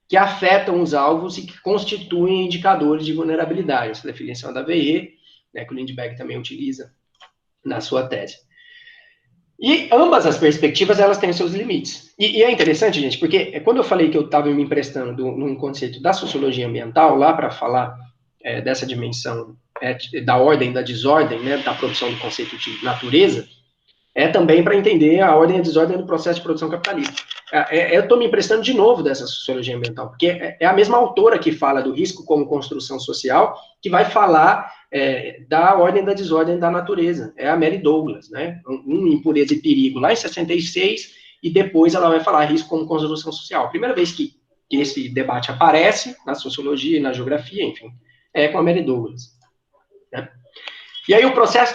que afetam os alvos e que constituem indicadores de vulnerabilidade. Essa definição da VE, né, que o Lindbergh também utiliza na sua tese. E ambas as perspectivas, elas têm seus limites. E é interessante, gente, porque quando eu falei que eu estava me emprestando num conceito da sociologia ambiental, lá para falar dessa dimensão da ordem, da desordem, né, da produção do conceito de natureza, é também para entender a ordem e a desordem do processo de produção capitalista. Eu estou me emprestando de novo dessa sociologia ambiental, porque é a mesma autora que fala do risco como construção social, que vai falar da ordem e da desordem da natureza. É a Mary Douglas, né? Impureza e perigo, lá em 66, e depois ela vai falar risco como construção social. A primeira vez que esse debate aparece na sociologia e na geografia, enfim, é com a Mary Douglas, né? E aí o processo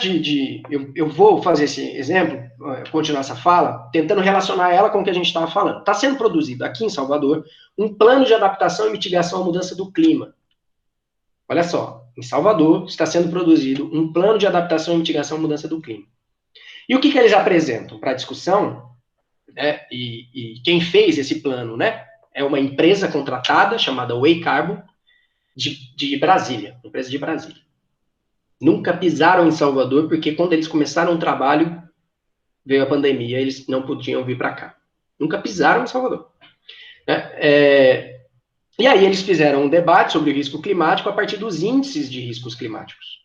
eu vou fazer esse exemplo, continuar essa fala, tentando relacionar ela com o que a gente estava falando. Está sendo produzido aqui em Salvador um plano de adaptação e mitigação à mudança do clima. Olha só, em Salvador está sendo produzido um plano de adaptação e mitigação à mudança do clima. E o que eles apresentam para a discussão, né, e quem fez esse plano, né, é uma empresa contratada chamada Way Carbon, de Brasília, empresa de Brasília. Nunca pisaram em Salvador, porque quando eles começaram o trabalho, veio a pandemia, eles não podiam vir para cá. Nunca pisaram em Salvador. E aí eles fizeram um debate sobre o risco climático a partir dos índices de riscos climáticos.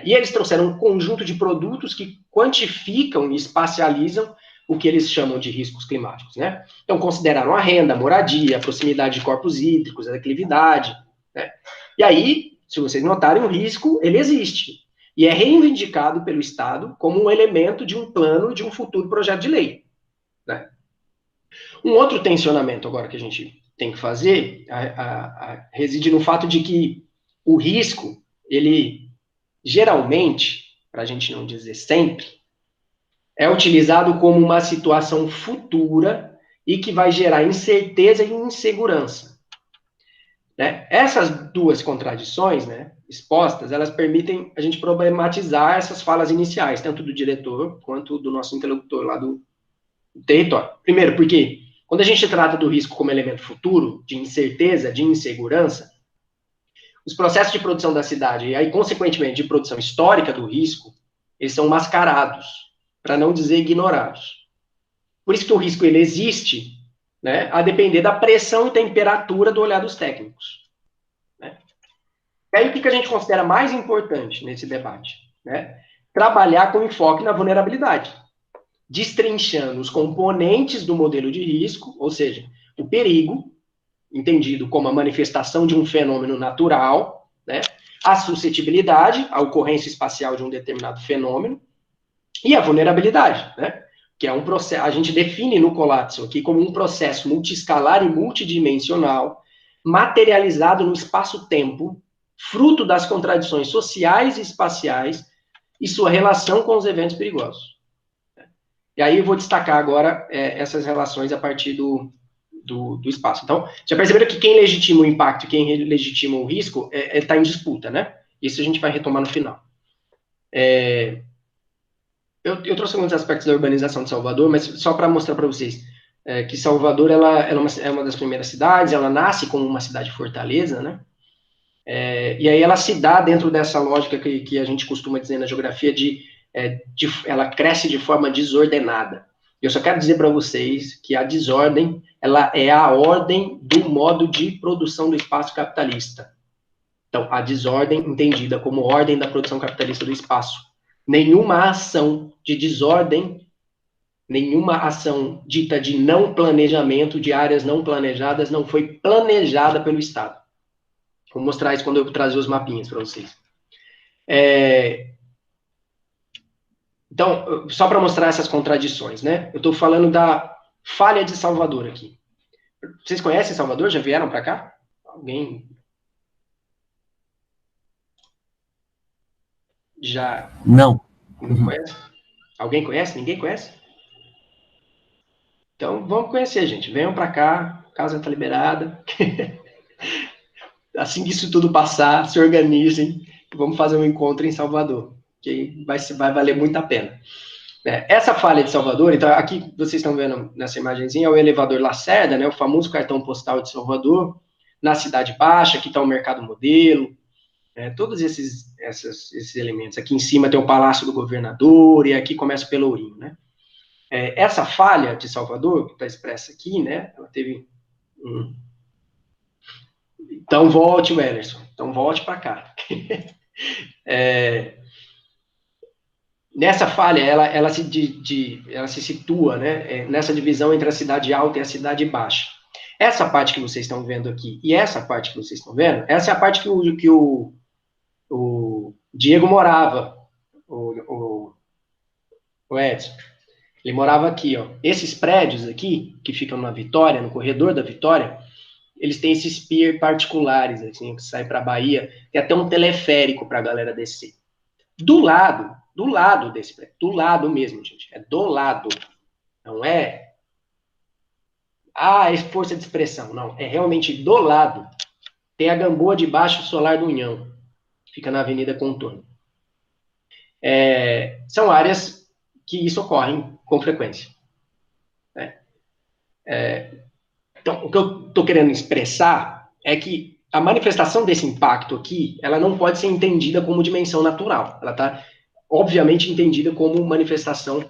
E eles trouxeram um conjunto de produtos que quantificam e espacializam o que eles chamam de riscos climáticos, né? Então, consideraram a renda, a moradia, a proximidade de corpos hídricos, a declividade, né? E aí, se vocês notarem, o risco, ele existe. E é reivindicado pelo Estado como um elemento de um plano, de um futuro projeto de lei, né? Um outro tensionamento agora que a gente tem que fazer reside no fato de que o risco, ele geralmente, para a gente não dizer sempre, é utilizado como uma situação futura e que vai gerar incerteza e insegurança. né? Essas duas contradições, né, expostas, elas permitem a gente problematizar essas falas iniciais, tanto do diretor quanto do nosso interlocutor lá do território. Primeiro, porque quando a gente trata do risco como elemento futuro, de incerteza, de insegurança, os processos de produção da cidade, e aí, consequentemente, de produção histórica do risco, eles são mascarados, para não dizer ignorados. Por isso que o risco, ele existe, né, a depender da pressão e temperatura do olhar dos técnicos. Né? E aí, o que a gente considera mais importante nesse debate? Né? Trabalhar com enfoque na vulnerabilidade, destrinchando os componentes do modelo de risco, ou seja, o perigo, entendido como a manifestação de um fenômeno natural, né? A suscetibilidade, a ocorrência espacial de um determinado fenômeno, e a vulnerabilidade, né? Que é um processo, a gente define no colapso aqui como um processo multiescalar e multidimensional, materializado no espaço-tempo, fruto das contradições sociais e espaciais e sua relação com os eventos perigosos. E aí eu vou destacar agora essas relações a partir do espaço. Então, já perceberam que quem legitima o impacto e quem legitima o risco está em disputa, né? Isso a gente vai retomar no final. Eu trouxe alguns aspectos da urbanização de Salvador, mas só para mostrar para vocês que Salvador ela é uma das primeiras cidades, ela nasce como uma cidade fortaleza, né? E aí ela se dá dentro dessa lógica que a gente costuma dizer na geografia ela cresce de forma desordenada. Eu só quero dizer para vocês que a desordem, ela é a ordem do modo de produção do espaço capitalista. Então, a desordem entendida como ordem da produção capitalista do espaço. Nenhuma ação de desordem, nenhuma ação dita de não planejamento, de áreas não planejadas, não foi planejada pelo Estado. Vou mostrar isso quando eu trazer os mapinhas para vocês. Então, só para mostrar essas contradições, né? Eu estou falando da falha de Salvador aqui. Vocês conhecem Salvador? Já vieram para cá? Alguém? Já? Não. Não conhece? Alguém conhece? Ninguém conhece? Então, vamos conhecer, gente. Venham para cá, a casa está liberada. Assim que isso tudo passar, se organizem. Vamos fazer um encontro em Salvador, que vai valer muito a pena. Essa falha de Salvador, então aqui vocês estão vendo nessa imagenzinha, é o elevador Lacerda, né, o famoso cartão postal de Salvador, na Cidade Baixa, aqui está o Mercado Modelo, todos esses elementos. Aqui em cima tem o Palácio do Governador, e aqui começa o Pelourinho, né. Essa falha de Salvador, que está expressa aqui, né, ela teve Então volte, Wellerson, então volte para cá. Nessa falha, ela se situa, né, nessa divisão entre a cidade alta e a cidade baixa. Essa parte que vocês estão vendo aqui e essa parte que vocês estão vendo, essa é a parte que o Diego morava, o Edson. Ele morava aqui, ó. Esses prédios aqui, que ficam na Vitória, no corredor da Vitória, eles têm esses pier particulares, assim, que sai para a Bahia, tem até um teleférico para a galera descer. Do lado desse prédio, do lado mesmo, gente, é do lado, não é é força de expressão, não, é realmente do lado, tem a Gamboa de Baixo Solar do União, fica na Avenida Contorno. São áreas que isso ocorre com frequência. Né? Então, o que eu estou querendo expressar é que a manifestação desse impacto aqui, ela não pode ser entendida como dimensão natural. Ela está, obviamente, entendida como manifestação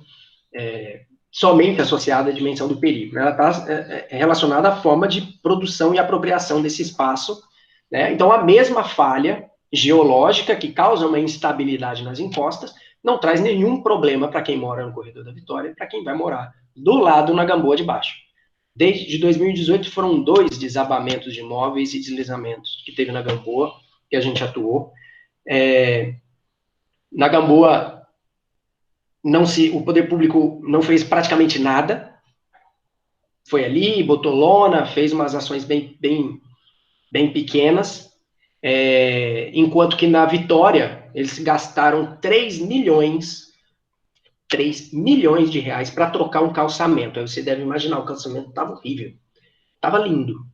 somente associada à dimensão do perigo. Ela está relacionada à forma de produção e apropriação desse espaço. Né? Então, a mesma falha geológica que causa uma instabilidade nas encostas não traz nenhum problema para quem mora no Corredor da Vitória, para quem vai morar do lado na Gamboa de Baixo. Desde 2018 foram 2 desabamentos de imóveis e deslizamentos que teve na Gamboa, que a gente atuou. Na Gamboa, o poder público não fez praticamente nada. Foi ali, botou lona, fez umas ações bem pequenas, enquanto que na Vitória, eles gastaram 3 milhões de reais para trocar um calçamento. Aí você deve imaginar, o calçamento estava horrível. Estava lindo,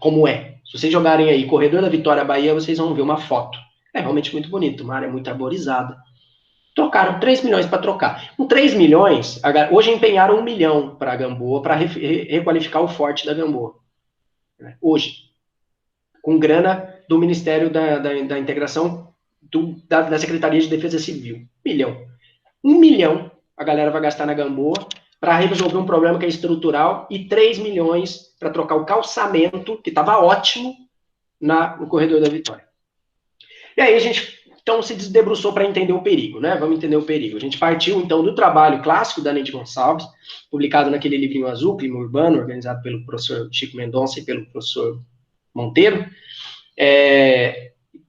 como é. Se vocês jogarem aí Corredor da Vitória, Bahia, vocês vão ver uma foto. É realmente muito bonito, uma área muito arborizada. Trocaram 3 milhões para trocar. Com 3 milhões, hoje empenharam 1 milhão para a Gamboa, para requalificar o forte da Gamboa. Hoje. Com grana do Ministério da Integração da Secretaria de Defesa Civil. 1 milhão. 1 milhão a galera vai gastar na Gamboa para resolver um problema que é estrutural e 3 milhões para trocar o calçamento, que estava ótimo, no Corredor da Vitória. E aí a gente, então, se debruçou para entender o perigo, né? Vamos entender o perigo. A gente partiu, então, do trabalho clássico da Neide Gonçalves, publicado naquele livrinho azul, Clima Urbano, organizado pelo professor Chico Mendonça e pelo professor Monteiro,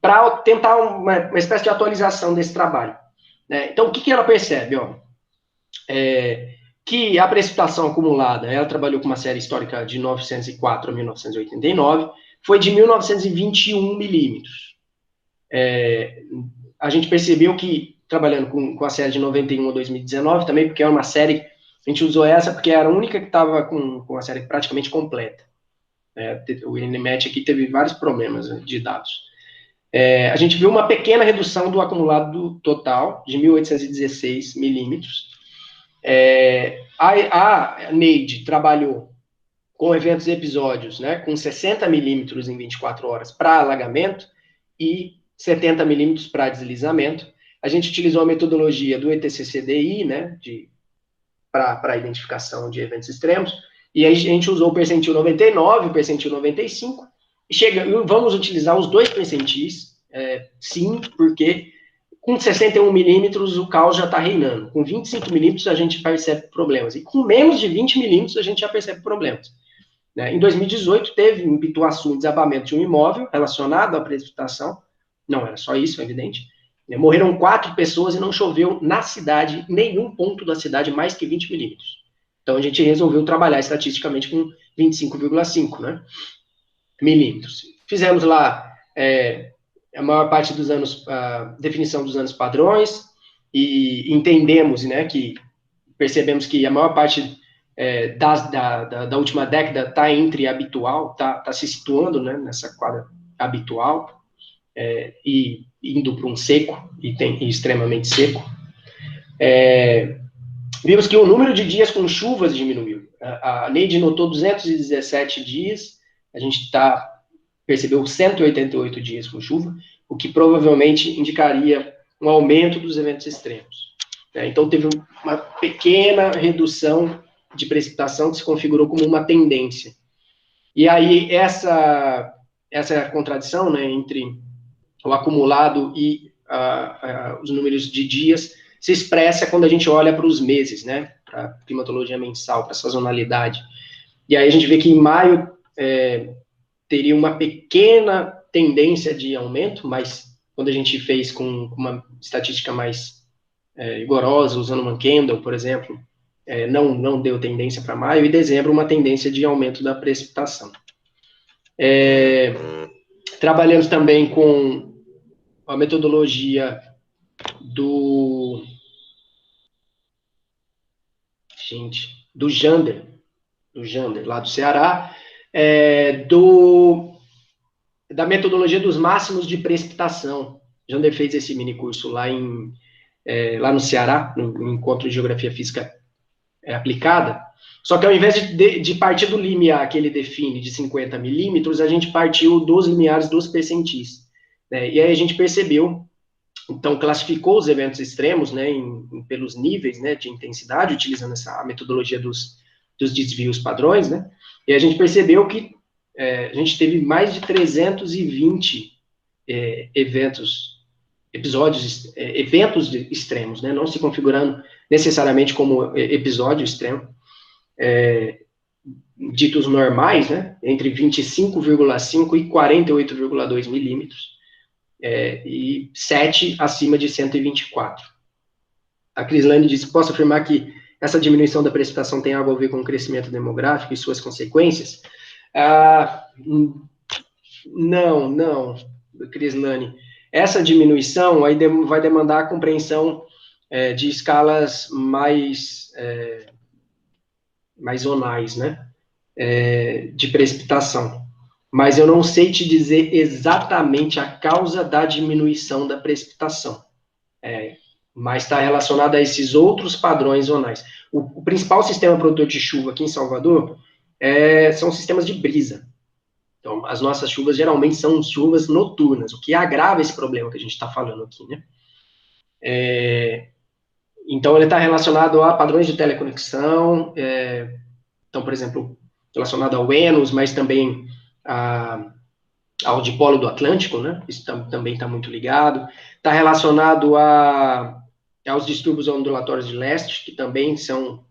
para tentar uma espécie de atualização desse trabalho. Né? Então, o que ela percebe? Ó? Que a precipitação acumulada, ela trabalhou com uma série histórica de 1904 a 1989, foi de 1921 milímetros. A gente percebeu que, trabalhando com a série de 91 a 2019, também porque é uma série, a gente usou essa porque era a única que estava com a série praticamente completa. O INMET aqui teve vários problemas de dados. A gente viu uma pequena redução do acumulado total, de 1.816 milímetros. A Neide trabalhou com eventos e episódios, né, com 60 milímetros em 24 horas para alagamento e 70 milímetros para deslizamento. A gente utilizou a metodologia do ETCCDI, né, para a identificação de eventos extremos, e aí a gente usou o percentil 99, o percentil 95, e vamos utilizar os dois percentis, sim, porque com 61 milímetros o caos já está reinando. Com 25 milímetros a gente percebe problemas. E com menos de 20 milímetros a gente já percebe problemas. Em 2018 teve em Pituaçu um desabamento de um imóvel relacionado à precipitação. Não era só isso, é evidente. Morreram 4 pessoas e não choveu na cidade, nenhum ponto da cidade, mais que 20 milímetros. Então a gente resolveu trabalhar estatisticamente com 25,5, né, milímetros. Fizemos lá a maior parte dos anos, a definição dos anos padrões, e entendemos, né, percebemos que a maior parte da última década está entre habitual, está se situando, né, nessa quadra habitual, e indo para um seco, e extremamente seco. Vimos que o número de dias com chuvas diminuiu. A Neide notou 217 dias, a gente percebeu 188 dias com chuva, o que provavelmente indicaria um aumento dos eventos extremos. Então, teve uma pequena redução de precipitação que se configurou como uma tendência. E aí, essa contradição, né, entre o acumulado e os números de dias se expressa quando a gente olha para os meses, né, para a climatologia mensal, para a sazonalidade. E aí a gente vê que em maio teria uma pequena tendência de aumento, mas quando a gente fez com uma estatística mais rigorosa, usando o Mankendall, por exemplo, não deu tendência para maio, e dezembro uma tendência de aumento da precipitação. Trabalhamos também com a metodologia do Jander, lá do Ceará, da metodologia dos máximos de precipitação. Jander fez esse mini curso lá no Ceará, no Encontro de Geografia Física Aplicada, só que ao invés de partir do limiar que ele define de 50 milímetros, a gente partiu dos limiares dos percentis. E aí a gente percebeu, então classificou os eventos extremos, né, pelos níveis, né, de intensidade, utilizando essa metodologia dos desvios padrões, né, e a gente percebeu que a gente teve mais de 320 eventos extremos, né, não se configurando necessariamente como episódio extremo, ditos normais, né, entre 25,5 e 48,2 milímetros, e 7 acima de 124. A Crislane disse: posso afirmar que essa diminuição da precipitação tem algo a ver com o crescimento demográfico e suas consequências? Não, Crislane. Essa diminuição aí vai demandar a compreensão de escalas mais zonais, né, de precipitação. mas eu não sei te dizer exatamente a causa da diminuição da precipitação. Mas está relacionado a esses outros padrões zonais. O principal sistema produtor de chuva aqui em Salvador são sistemas de brisa. Então, as nossas chuvas geralmente são chuvas noturnas, o que agrava esse problema que a gente está falando aqui, né? Então, ele está relacionado a padrões de teleconexão, então, por exemplo, relacionado ao Enos, mas também ao dipolo do Atlântico, né? Isso também está muito ligado. Está relacionado aos distúrbios ondulatórios de leste, que também são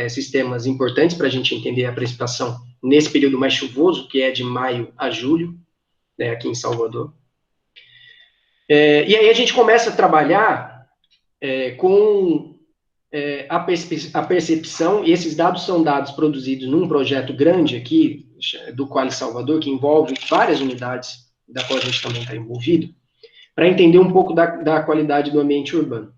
sistemas importantes para a gente entender a precipitação nesse período mais chuvoso, que é de maio a julho, né, aqui em Salvador. E aí a gente começa a trabalhar com a percepção, e esses dados são dados produzidos num projeto grande aqui, do Quali Salvador, que envolve várias unidades, da qual a gente também está envolvido, para entender um pouco da qualidade do ambiente urbano.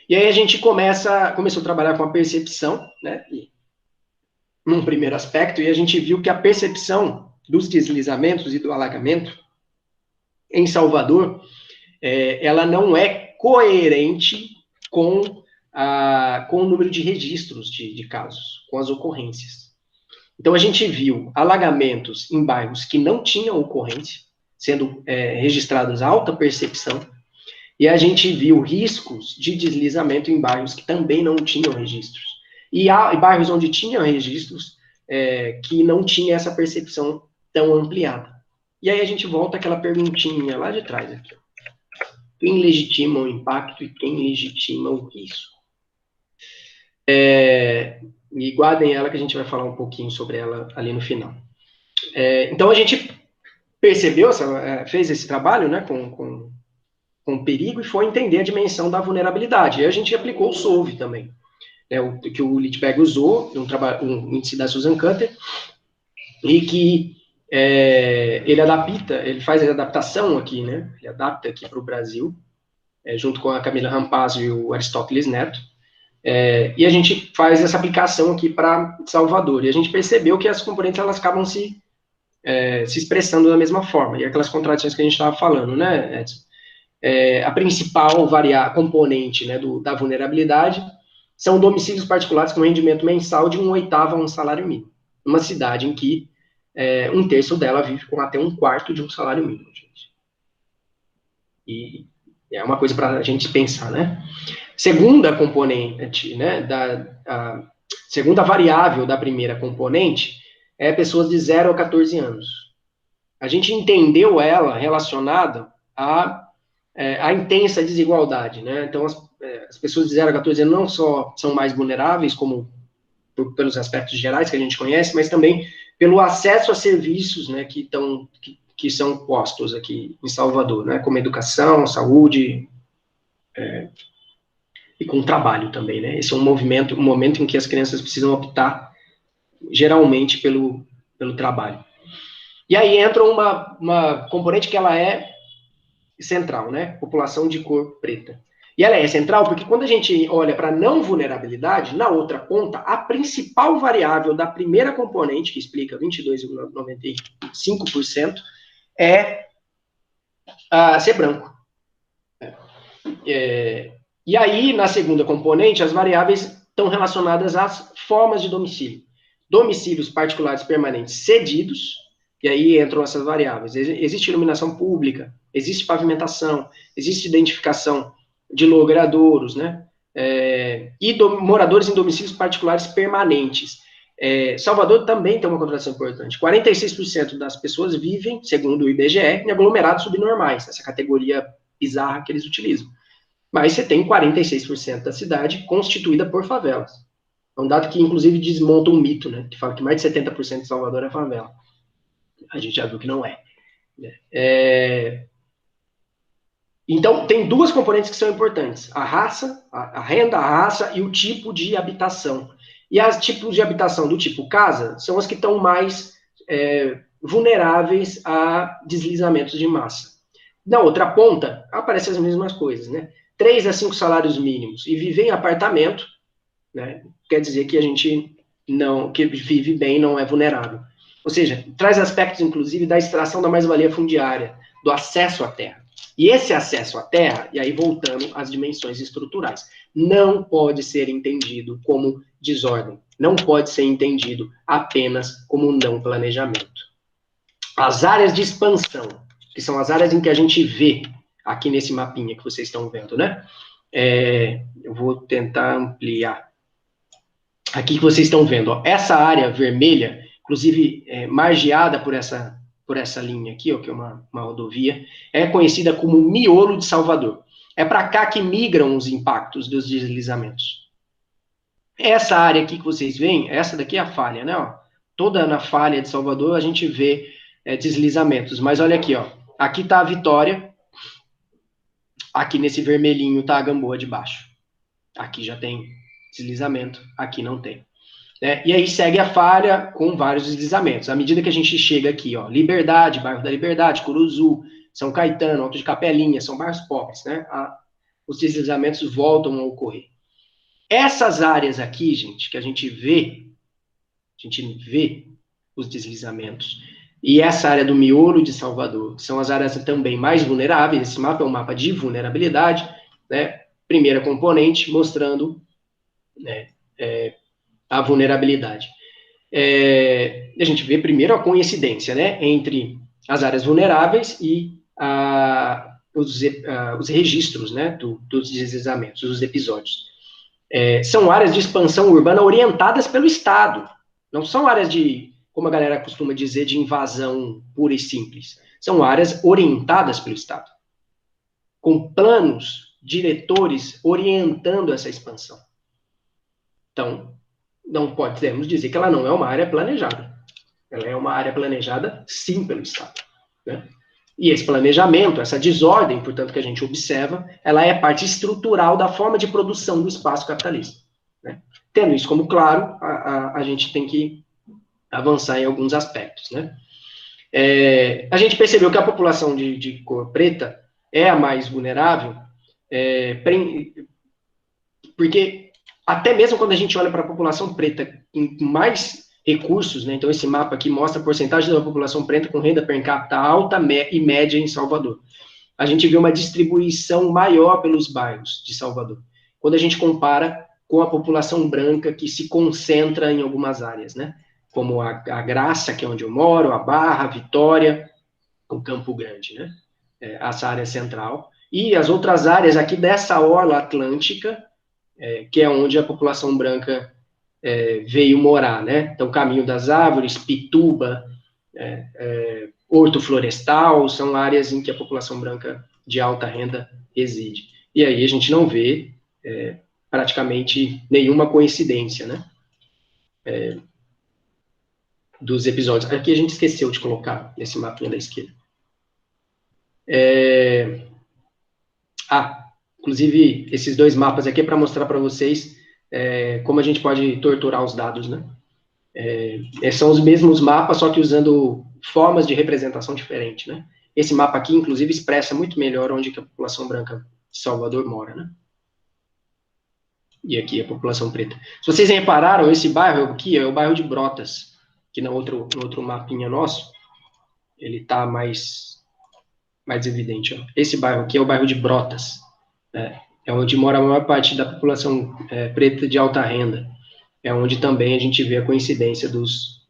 E aí a gente começou a trabalhar com a percepção, né, num primeiro aspecto, e a gente viu que a percepção dos deslizamentos e do alagamento em Salvador, ela não é coerente com o número de registros de casos, com as ocorrências. Então, a gente viu alagamentos em bairros que não tinham ocorrência, sendo registradas alta percepção, e a gente viu riscos de deslizamento em bairros que também não tinham registros. E bairros onde tinham registros que não tinha essa percepção tão ampliada. E aí a gente volta àquela perguntinha lá de trás aqui. Quem legitima o impacto e quem legitima o risco? E guardem ela que a gente vai falar um pouquinho sobre ela ali no final. Então a gente percebeu, fez esse trabalho, né, com o perigo e foi entender a dimensão da vulnerabilidade. E a gente aplicou o SOLVE também, que o Littberg usou, um índice da Susan Cutter, e que ele faz a adaptação aqui, né? Ele adapta aqui para o Brasil, junto com a Camila Rampazzo e o Aristóteles Neto, e a gente faz essa aplicação aqui para Salvador, e a gente percebeu que as componentes, elas acabam se expressando da mesma forma, e aquelas contradições que a gente estava falando, né, Edson? A principal componente, né, da vulnerabilidade são domicílios particulares com rendimento mensal de 1/8 a um salário mínimo, uma cidade em que 1/3 dela vive com até 1/4 de um salário mínimo, gente. E é uma coisa para a gente pensar, né? Segunda componente, né, segunda variável da primeira componente é pessoas de 0 a 14 anos. A gente entendeu ela relacionada à intensa desigualdade, né? Então, as pessoas de 0 a 14 anos não só são mais vulneráveis, como pelos aspectos gerais que a gente conhece, mas também pelo acesso a serviços, né, que são postos aqui em Salvador, né, como educação, saúde, e com trabalho também, né? Esse é um momento em que as crianças precisam optar, geralmente, pelo trabalho. E aí entra uma componente que ela é central, né? População de cor preta. E ela é central porque quando a gente olha para a não vulnerabilidade, na outra ponta, a principal variável da primeira componente, que explica 22,95%, é ser branco. E aí, na segunda componente, as variáveis estão relacionadas às formas de domicílio. Domicílios particulares permanentes cedidos, e aí entram essas variáveis. Existe iluminação pública, existe pavimentação, existe identificação de logradouros, né? E moradores em domicílios particulares permanentes. Salvador também tem uma contradição importante. 46% das pessoas vivem, segundo o IBGE, em aglomerados subnormais, essa categoria bizarra que eles utilizam. Mas você tem 46% da cidade constituída por favelas. É um dado que, inclusive, desmonta um mito, né? Que fala que mais de 70% de Salvador é favela. A gente já viu que não é. Então, tem duas componentes que são importantes. A raça, a renda, a raça e o tipo de habitação. E os tipos de habitação do tipo casa são as que estão mais vulneráveis a deslizamentos de massa. Na outra ponta, aparecem as mesmas coisas, né? 3 a 5 salários mínimos e viver em apartamento, né? Quer dizer que a gente que vive bem não é vulnerável. Ou seja, traz aspectos, inclusive, da extração da mais-valia fundiária, do acesso à terra. E esse acesso à terra, e aí voltando às dimensões estruturais, não pode ser entendido como desordem, não pode ser entendido apenas como não planejamento. As áreas de expansão, que são as áreas em que a gente vê aqui nesse mapinha que vocês estão vendo, né? Eu vou tentar ampliar. Aqui que vocês estão vendo, ó, essa área vermelha, inclusive margeada por essa linha aqui, ó, que é uma rodovia, é conhecida como miolo de Salvador. É para cá que migram os impactos dos deslizamentos. Essa área aqui que vocês veem, essa daqui é a falha, né? Ó, toda na falha de Salvador a gente vê deslizamentos. Mas olha aqui, ó, aqui está a Vitória, aqui nesse vermelhinho está a Gamboa de baixo. Aqui já tem deslizamento, aqui não tem. E aí segue a falha com vários deslizamentos. À medida que a gente chega aqui, ó, Liberdade, bairro da Liberdade, Curuzu, São Caetano, Alto de Capelinha, são bairros pobres, né? Os deslizamentos voltam a ocorrer. Essas áreas aqui, gente, que a gente vê os deslizamentos, e essa área do miolo de Salvador, são as áreas também mais vulneráveis. Esse mapa é um mapa de vulnerabilidade, né? Primeira componente, mostrando, né, a vulnerabilidade. A gente vê primeiro a coincidência, né, entre as áreas vulneráveis e os registros, né, dos deslizamentos, dos episódios. São áreas de expansão urbana orientadas pelo Estado. Não são áreas de, como a galera costuma dizer, de invasão pura e simples. São áreas orientadas pelo Estado, com planos, diretores orientando essa expansão. Então, não podemos dizer que ela não é uma área planejada. Ela é uma área planejada, sim, pelo Estado, né? E esse planejamento, essa desordem, portanto, que a gente observa, ela é parte estrutural da forma de produção do espaço capitalista, né? Tendo isso como claro, a gente tem que avançar em alguns aspectos, né? A gente percebeu que a população de cor preta é a mais vulnerável, porque até mesmo quando a gente olha para a população preta com mais recursos, né? Então esse mapa aqui mostra a porcentagem da população preta com renda per capita alta e média em Salvador. A gente vê uma distribuição maior pelos bairros de Salvador, quando a gente compara com a população branca que se concentra em algumas áreas, né? Como a Graça, que é onde eu moro, a Barra, a Vitória, o Campo Grande, né? Essa área central. E as outras áreas aqui dessa orla atlântica, que é onde a população branca veio morar, né? Então, Caminho das Árvores, Pituba, Horto Florestal, são áreas em que a população branca de alta renda reside. E aí a gente não vê praticamente nenhuma coincidência, né? Dos episódios. Aqui a gente esqueceu de colocar nesse mapinha da esquerda. Inclusive, esses dois mapas aqui é para mostrar para vocês como a gente pode torturar os dados, né? São os mesmos mapas, só que usando formas de representação diferentes, né? Esse mapa aqui, inclusive, expressa muito melhor onde que a população branca de Salvador mora, né? E aqui a população preta. Se vocês repararam, esse bairro aqui é o bairro de Brotas, que no outro mapinha nosso, ele está mais evidente, ó. Esse bairro aqui é o bairro de Brotas, né? É onde mora a maior parte da população preta de alta renda. É onde também a gente vê a coincidência dos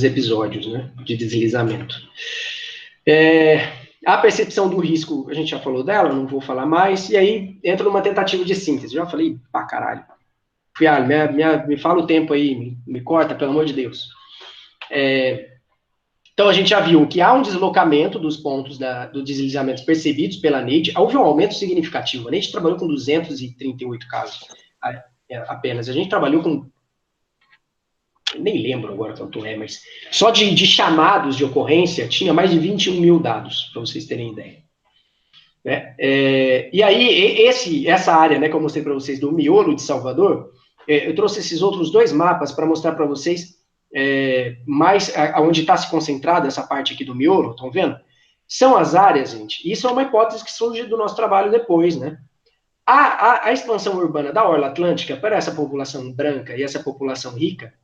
episódios, né, de deslizamento. A percepção do risco, a gente já falou dela, não vou falar mais, e aí entra numa tentativa de síntese. Já falei pra caralho. Fialho, me fala o tempo aí, me corta, pelo amor de Deus. Então, a gente já viu que há um deslocamento dos pontos dos deslizamentos percebidos pela NEIT. Houve um aumento significativo. A NEIT trabalhou com 238 casos apenas. A gente trabalhou com... nem lembro agora quanto mas só de chamados de ocorrência tinha mais de 21 mil dados, para vocês terem ideia. E aí, essa área, né, que eu mostrei para vocês do miolo de Salvador, eu trouxe esses outros dois mapas para mostrar para vocês mais onde está se concentrada essa parte aqui do miolo, estão vendo? São as áreas, gente, isso é uma hipótese que surge do nosso trabalho depois, né? A expansão urbana da orla atlântica para essa população branca e essa população rica,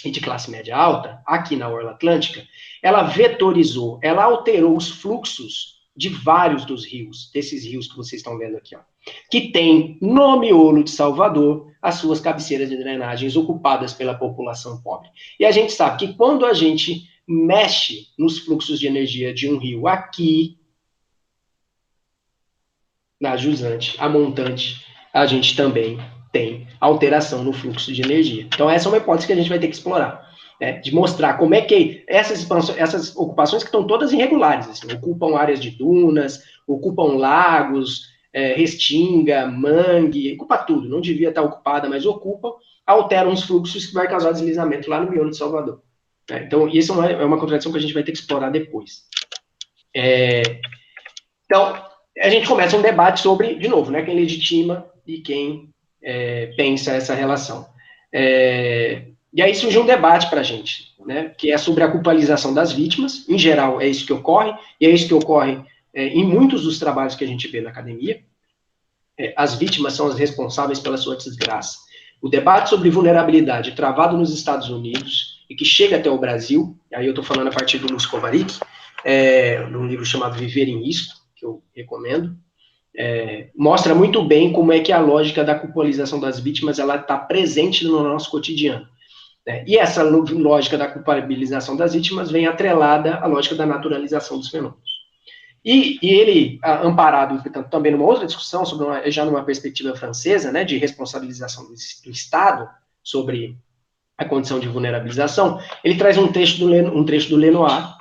e de classe média alta, aqui na Orla Atlântica, ela vetorizou, ela alterou os fluxos de vários dos rios, desses rios que vocês estão vendo aqui, ó, que tem no miolo de Salvador as suas cabeceiras de drenagens ocupadas pela população pobre. E a gente sabe que quando a gente mexe nos fluxos de energia de um rio aqui, na jusante, a montante, a gente também tem alteração no fluxo de energia. Então, essa é uma hipótese que a gente vai ter que explorar, né? De mostrar como é que essas ocupações que estão todas irregulares, assim, ocupam áreas de dunas, ocupam lagos, restinga, mangue, ocupa tudo, não devia estar ocupada, mas ocupam, alteram os fluxos que vai causar deslizamento lá no miolo de Salvador. Então, isso é uma contradição que a gente vai ter que explorar depois. Então, a gente começa um debate sobre, de novo, né, quem legitima e quem pensa essa relação. E aí surge um debate para a gente, né, que é sobre a culpabilização das vítimas. Em geral, é isso que ocorre, e é isso que ocorre em muitos dos trabalhos que a gente vê na academia. As vítimas são as responsáveis pela sua desgraça. O debate sobre vulnerabilidade travado nos Estados Unidos e que chega até o Brasil, aí eu estou falando a partir do Lúcio Kovarik, num livro chamado Viver em Risco, que eu recomendo, mostra muito bem como é que a lógica da culpabilização das vítimas ela está presente no nosso cotidiano. E essa lógica da culpabilização das vítimas vem atrelada à lógica da naturalização dos fenômenos. E ele, amparado, portanto, também numa outra discussão, já numa perspectiva francesa, né, de responsabilização do Estado sobre a condição de vulnerabilização, ele traz um trecho do Lenoir,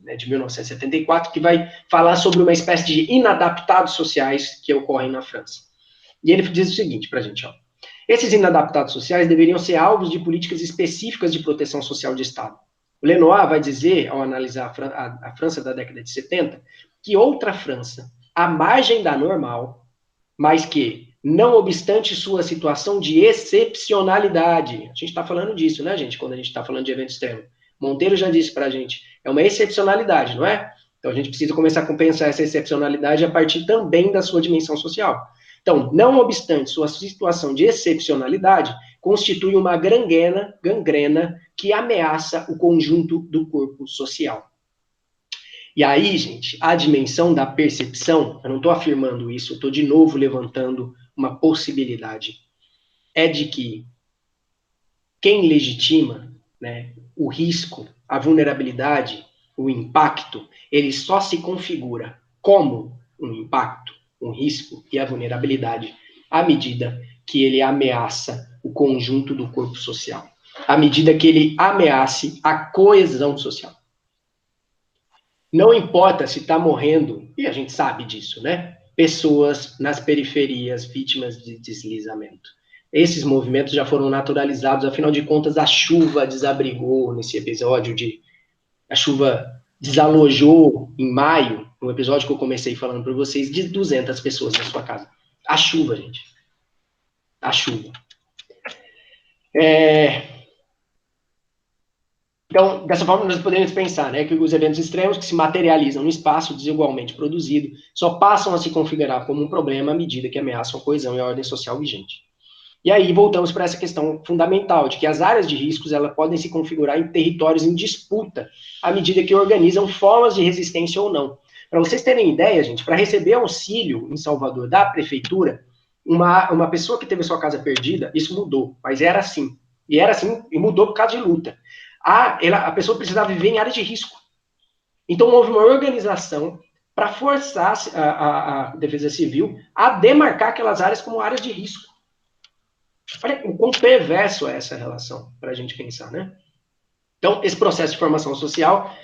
né, de 1974, que vai falar sobre uma espécie de inadaptados sociais que ocorrem na França. E ele diz o seguinte para a gente, ó: esses inadaptados sociais deveriam ser alvos de políticas específicas de proteção social de Estado. O Lenoir vai dizer, ao analisar a França da década de 70, que outra França, à margem da normal, mas que, não obstante sua situação de excepcionalidade, a gente está falando disso, né, gente, quando a gente está falando de evento extremo. Monteiro já disse para a gente, é uma excepcionalidade, não é? Então a gente precisa começar a compensar essa excepcionalidade a partir também da sua dimensão social. Então, não obstante sua situação de excepcionalidade, constitui uma gangrena que ameaça o conjunto do corpo social. E aí, gente, a dimensão da percepção, eu não estou afirmando isso, eu estou de novo levantando uma possibilidade, é de que quem legitima, né, o risco, a vulnerabilidade, o impacto, ele só se configura como um impacto, um risco e a vulnerabilidade à medida que ele ameaça o conjunto do corpo social, à medida que ele ameace a coesão social. Não importa se está morrendo, e a gente sabe disso, né? Pessoas nas periferias vítimas de deslizamento. Esses movimentos já foram naturalizados, afinal de contas, a chuva desabrigou nesse episódio a chuva desalojou em maio, no episódio que eu comecei falando para vocês, de 200 pessoas na sua casa. A chuva, gente. A chuva. Então, dessa forma, nós podemos pensar, né, que os eventos extremos que se materializam no espaço desigualmente produzido só passam a se configurar como um problema à medida que ameaçam a coesão e a ordem social vigente. E aí voltamos para essa questão fundamental, de que as áreas de riscos elas podem se configurar em territórios em disputa, à medida que organizam formas de resistência ou não. Para vocês terem ideia, gente, para receber auxílio em Salvador da prefeitura, uma pessoa que teve sua casa perdida, isso mudou, mas era assim. E era assim, e mudou por causa de luta. A pessoa precisava viver em área de risco. Então houve uma organização para forçar a Defesa Civil a demarcar aquelas áreas como áreas de risco. Olha o quão perverso é essa relação, para a gente pensar, né? Então, esse processo de formação social,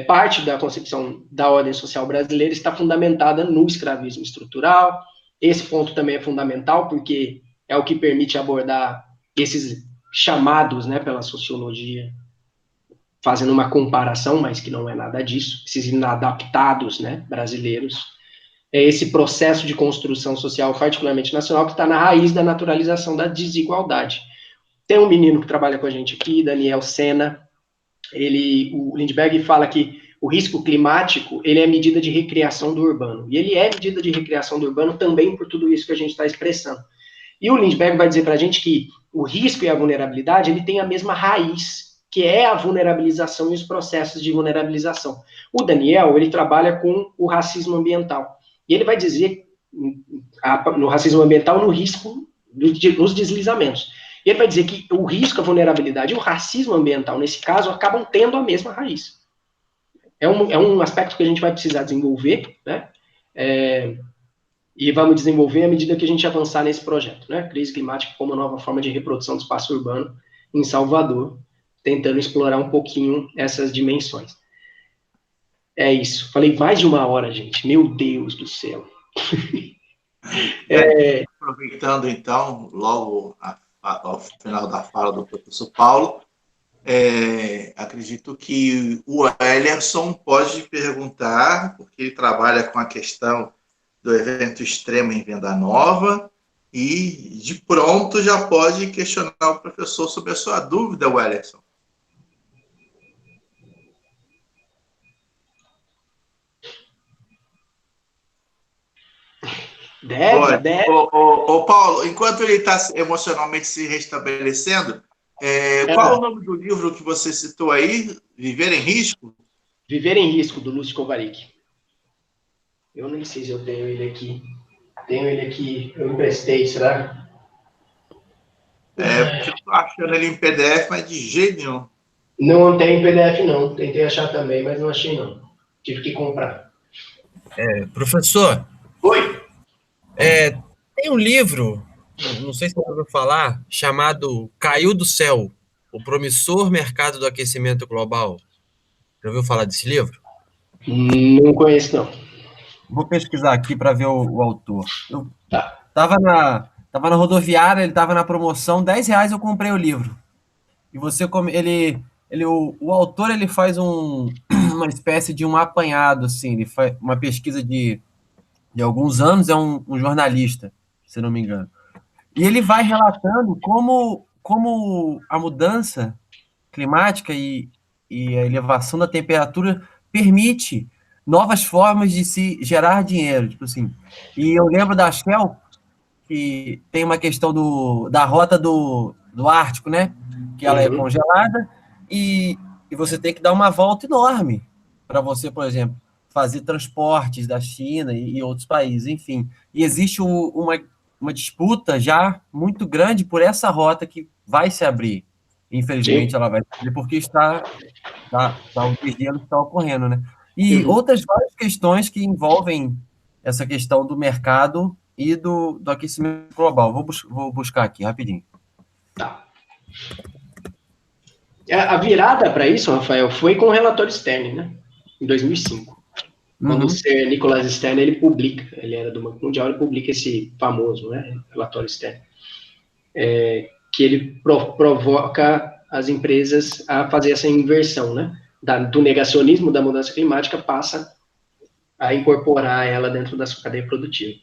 parte da concepção da ordem social brasileira está fundamentada no escravismo estrutural. Esse ponto também é fundamental, porque é o que permite abordar esses chamados, né, pela sociologia, fazendo uma comparação, mas que não é nada disso, esses inadaptados, né, brasileiros. É esse processo de construção social, particularmente nacional, que está na raiz da naturalização da desigualdade. Tem um menino que trabalha com a gente aqui, Daniel Sena, o Lindbergh fala que o risco climático, ele é medida de recriação do urbano, e ele é medida de recriação do urbano também por tudo isso que a gente está expressando. E o Lindbergh vai dizer para a gente que o risco e a vulnerabilidade, ele tem a mesma raiz, que é a vulnerabilização e os processos de vulnerabilização. O Daniel, ele trabalha com o racismo ambiental. E ele vai dizer, no racismo ambiental, no risco dos deslizamentos. E ele vai dizer que o risco, a vulnerabilidade e o racismo ambiental, nesse caso, acabam tendo a mesma raiz. É um aspecto que a gente vai precisar desenvolver, né? E vamos desenvolver à medida que a gente avançar nesse projeto, né? Crise climática como uma nova forma de reprodução do espaço urbano em Salvador, tentando explorar um pouquinho essas dimensões. É isso. Falei mais de 1 hora, gente. Meu Deus do céu. Aproveitando, então, logo ao final da fala do professor Paulo, acredito que o Ellerson pode perguntar, porque ele trabalha com a questão do evento extremo em Venda Nova, e de pronto já pode questionar o professor sobre a sua dúvida, Ellerson. Deve. Ô, Paulo, enquanto ele está emocionalmente se restabelecendo, qual é o nome do livro que você citou aí? Viver em Risco? Viver em Risco, do Lúcio Kovarik. Eu nem sei se eu tenho ele aqui. Tenho ele aqui, eu emprestei, será? Porque eu estou achando ele em PDF, mas de jeito nenhum. Não tem em PDF, não. Tentei achar também, mas não achei, não. Tive que comprar. Professor. Oi. Tem um livro, não sei se você ouviu falar, chamado Caiu do Céu, o promissor mercado do aquecimento global. Já ouviu falar desse livro? Não conheço, não. Vou pesquisar aqui para ver o autor. Eu Tá. tava na rodoviária, ele estava na promoção, R$10 eu comprei o livro. E o autor ele faz uma espécie de um apanhado, assim, ele faz uma pesquisa de alguns anos, é um jornalista, se não me engano. E ele vai relatando como a mudança climática e a elevação da temperatura permite novas formas de se gerar dinheiro, tipo assim. E eu lembro da Shell, que tem uma questão da rota do Ártico, né? Que ela é congelada e você tem que dar uma volta enorme para você, por exemplo, fazer transportes da China e outros países, enfim. E existe uma disputa já muito grande por essa rota que vai se abrir. Infelizmente, ela vai se abrir porque o desgelo está ocorrendo, né? E outras várias questões que envolvem essa questão do mercado e do aquecimento global. Vou buscar aqui, rapidinho. Tá. A virada para isso, Rafael, foi com o relatório Stern, né? Em 2005. Quando o Sir Nicholas Stern, ele era do Banco Mundial, ele publica esse famoso, né, relatório Stern, que ele provoca as empresas a fazer essa inversão, né? Do negacionismo da mudança climática, passa a incorporar ela dentro da sua cadeia produtiva.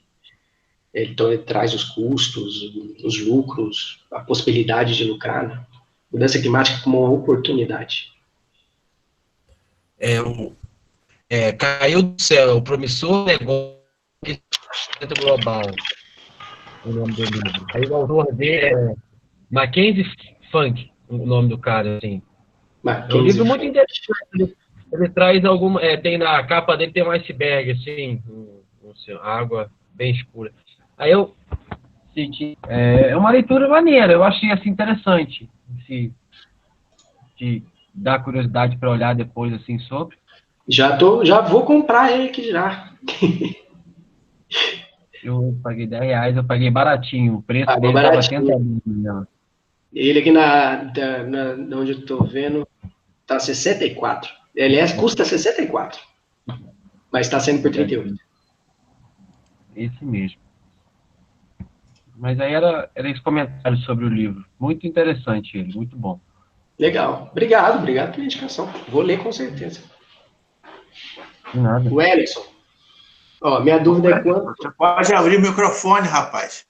Então, ele traz os custos, os lucros, a possibilidade de lucrar, né? Mudança climática como uma oportunidade. Caiu do céu, o promissor negócio global. O nome do livro. Aí o autor dele é Mackenzie Funk, o nome do cara, assim. É um livro muito interessante. Ele traz alguma. Tem na capa dele tem um iceberg, assim, água bem escura. Aí eu senti. É uma leitura maneira, eu achei assim interessante. De dar curiosidade para olhar depois assim sobre. Já vou comprar ele aqui já. Eu paguei R$10, eu paguei baratinho. O preço dele estava tentador. Ele aqui onde eu estou vendo tá 64. Aliás, custa 64. Mas está sendo por 38. Esse mesmo. Mas aí era esse comentário sobre o livro. Muito interessante ele, muito bom. Legal. Obrigado pela indicação. Vou ler com certeza. De nada. O Ellison. Minha dúvida é quando... Você pode abrir o microfone, rapaz.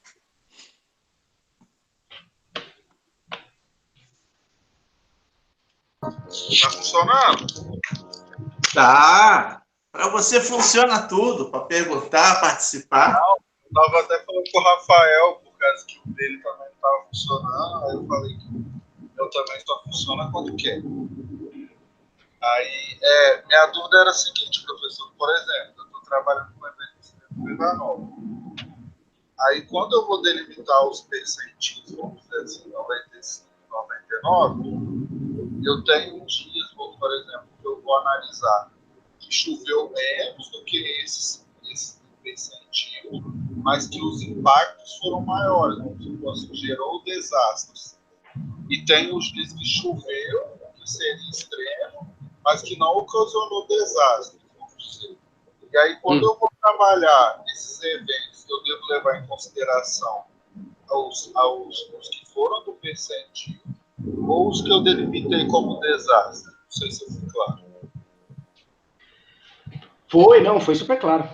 Tá funcionando? Tá. Para você funciona tudo, para perguntar, participar. Não, eu tava até falando com o Rafael, por causa que o dele também não estava funcionando, aí eu falei que meu também só funciona quando quer. Aí, minha dúvida era a seguinte, professor, por exemplo, eu estou trabalhando com evento de Vila Nova. Aí, quando eu vou delimitar os percentis, vamos dizer assim, 95, 99, eu tenho dias, por exemplo, que eu vou analisar que choveu menos do que esse percentil, mas que os impactos foram maiores, então, gerou desastres. E tem os dias que choveu, que seria extremo, mas que não ocasionou desastres, vamos dizer. E aí, quando eu vou trabalhar esses eventos, eu devo levar em consideração os que foram do percentil ou os que eu delimitei como desastre. Não sei se eu fui claro. Foi super claro.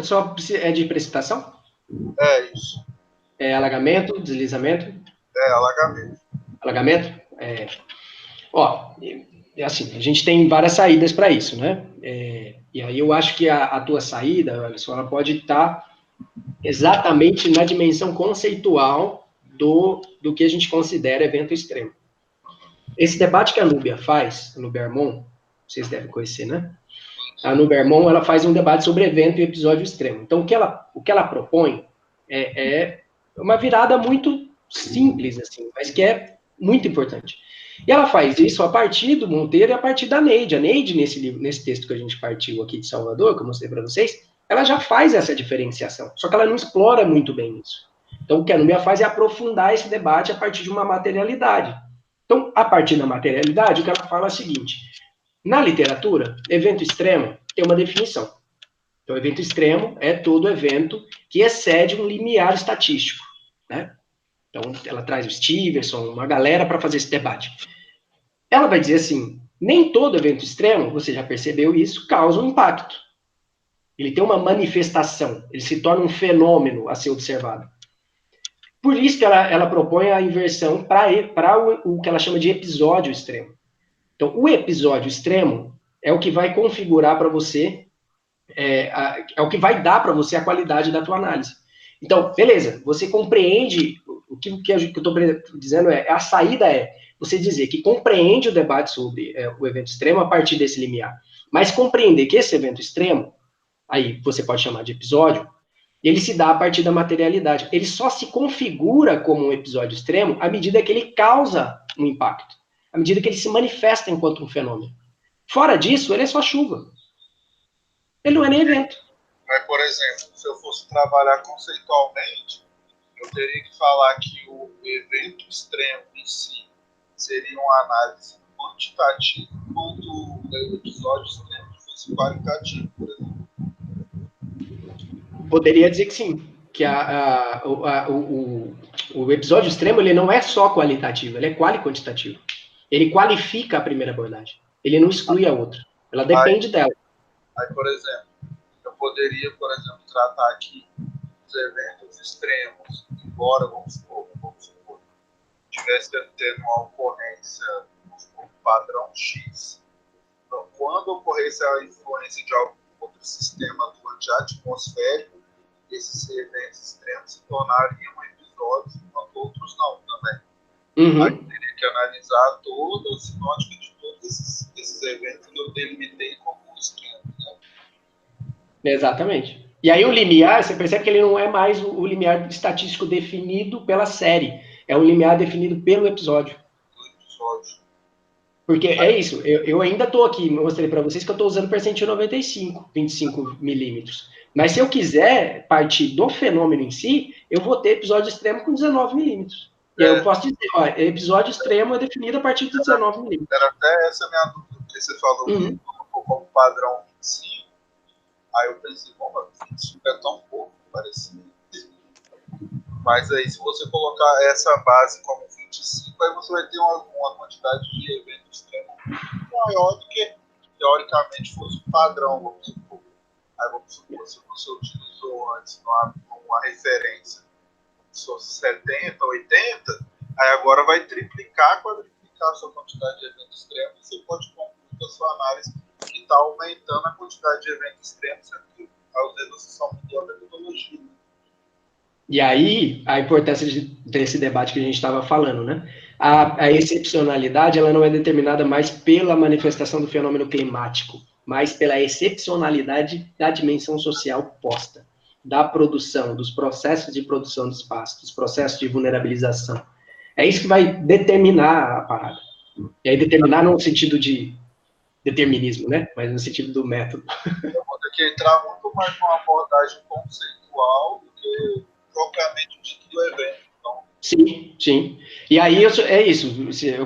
Só é de precipitação? É isso. É alagamento, deslizamento? É alagamento. Alagamento? Assim, a gente tem várias saídas para isso, né? E aí eu acho que a tua saída, Alisson, ela pode estar exatamente na dimensão conceitual do que a gente considera evento extremo. Esse debate que a Núbia faz, a Núbia Armon, vocês devem conhecer, né? A Núbia Armon, ela faz um debate sobre evento e episódio extremo. Então, o que ela propõe é uma virada muito simples, assim, mas que é muito importante. E ela faz isso a partir do Monteiro e a partir da Neide. A Neide, nesse texto que a gente partiu aqui de Salvador, que eu mostrei para vocês, ela já faz essa diferenciação, só que ela não explora muito bem isso. Então, o que a Núbia faz é aprofundar esse debate a partir de uma materialidade. Então, a partir da materialidade, o que ela fala é o seguinte: na literatura, evento extremo tem uma definição. Então, evento extremo é todo evento que excede um limiar estatístico, né? Então, ela traz o Stevenson, uma galera para fazer esse debate. Ela vai dizer assim, nem todo evento extremo, você já percebeu isso, causa um impacto. Ele tem uma manifestação, ele se torna um fenômeno a ser observado. Por isso que ela propõe a inversão para o que ela chama de episódio extremo. Então, o episódio extremo é o que vai configurar para você, é o que vai dar para você a qualidade da tua análise. Então, beleza, você compreende, o que eu estou dizendo a saída você dizer que compreende o debate sobre o evento extremo a partir desse limiar, mas compreender que esse evento extremo, aí você pode chamar de episódio, ele se dá a partir da materialidade. Ele só se configura como um episódio extremo à medida que ele causa um impacto, à medida que ele se manifesta enquanto um fenômeno. Fora disso, ele é só chuva. Ele não é nem evento. Mas, por exemplo, se eu fosse trabalhar conceitualmente, eu teria que falar que o evento extremo em si seria uma análise quantitativa, enquanto o episódio extremo fosse qualitativo, por exemplo. Poderia dizer que sim, que o episódio extremo ele não é só qualitativo, ele é quali-quantitativo. Ele qualifica a primeira abordagem, ele não exclui a outra, ela depende dela. Aí, por exemplo, eu poderia, por exemplo, tratar aqui os eventos extremos, embora, vamos supor, tivesse tendo uma ocorrência, vamos supor, padrão X. Então, quando ocorresse a influência de algum outro sistema atuante atmosférico, esses eventos extremos se tornariam episódios, enquanto outros não também. Uhum. Aí teria que analisar toda a sinótica de todos esses eventos que eu delimitei como extremos, né? Exatamente. E aí o limiar, você percebe que ele não é mais o limiar estatístico definido pela série, é o limiar definido pelo episódio. Porque é isso, eu ainda estou aqui, mostrei para vocês que eu estou usando percentil 95, 25 milímetros. Mas se eu quiser partir do fenômeno em si, eu vou ter episódio extremo com 19 milímetros. E aí eu posso dizer, ó, episódio extremo é definido a partir de 19 milímetros. Era até essa a minha dúvida, porque você falou que como padrão 25, aí eu pensei, bom, mas 25 é tão pouco, parecido. Mas aí, se você colocar essa base como 25, aí você vai ter uma quantidade de eventos extremos maior do que, teoricamente, fosse o padrão. Vamos supor. Aí, vamos supor, se você utilizou antes uma referência, se fosse 70, 80, aí agora vai triplicar, quadriplicar a sua quantidade de eventos extremos, e você pode concluir com a sua análise que está aumentando a quantidade de eventos extremos, sendo que, às vezes, você só mudou a metodologia. E aí, a importância desse debate que a gente estava falando, né? a excepcionalidade ela não é determinada mais pela manifestação do fenômeno climático, mas pela excepcionalidade da dimensão social posta, da produção, dos processos de produção do espaço, dos processos de vulnerabilização. É isso que vai determinar a parada. E aí determinar não no sentido de determinismo, né? Mas no sentido do método. Eu vou ter que entrar muito mais com uma abordagem conceitual do que propriamente dito do evento. Então, sim, sim. E aí é isso.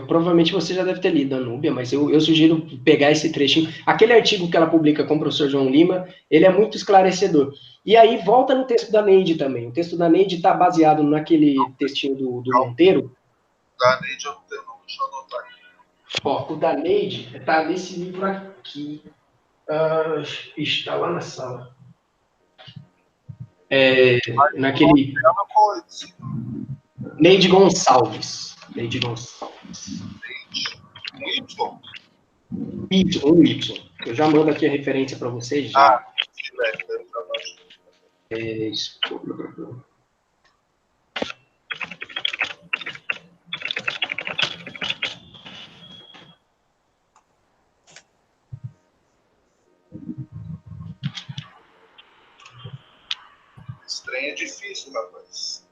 Provavelmente você já deve ter lido a Núbia, mas eu sugiro pegar esse trechinho. Aquele artigo que ela publica com o professor João Lima, ele é muito esclarecedor. E aí volta no texto da Neide também. O texto da Neide está baseado naquele textinho do Monteiro. da Neide eu não tenho nome, deixa eu anotar aqui. Ó, o da Neide está nesse livro aqui. Está lá na sala. Naquele... Neide Gonçalves. Neide Gonçalves. Um Y. Eu já mando aqui a referência para vocês. Já. Isso. Esse trem é difícil, rapaz.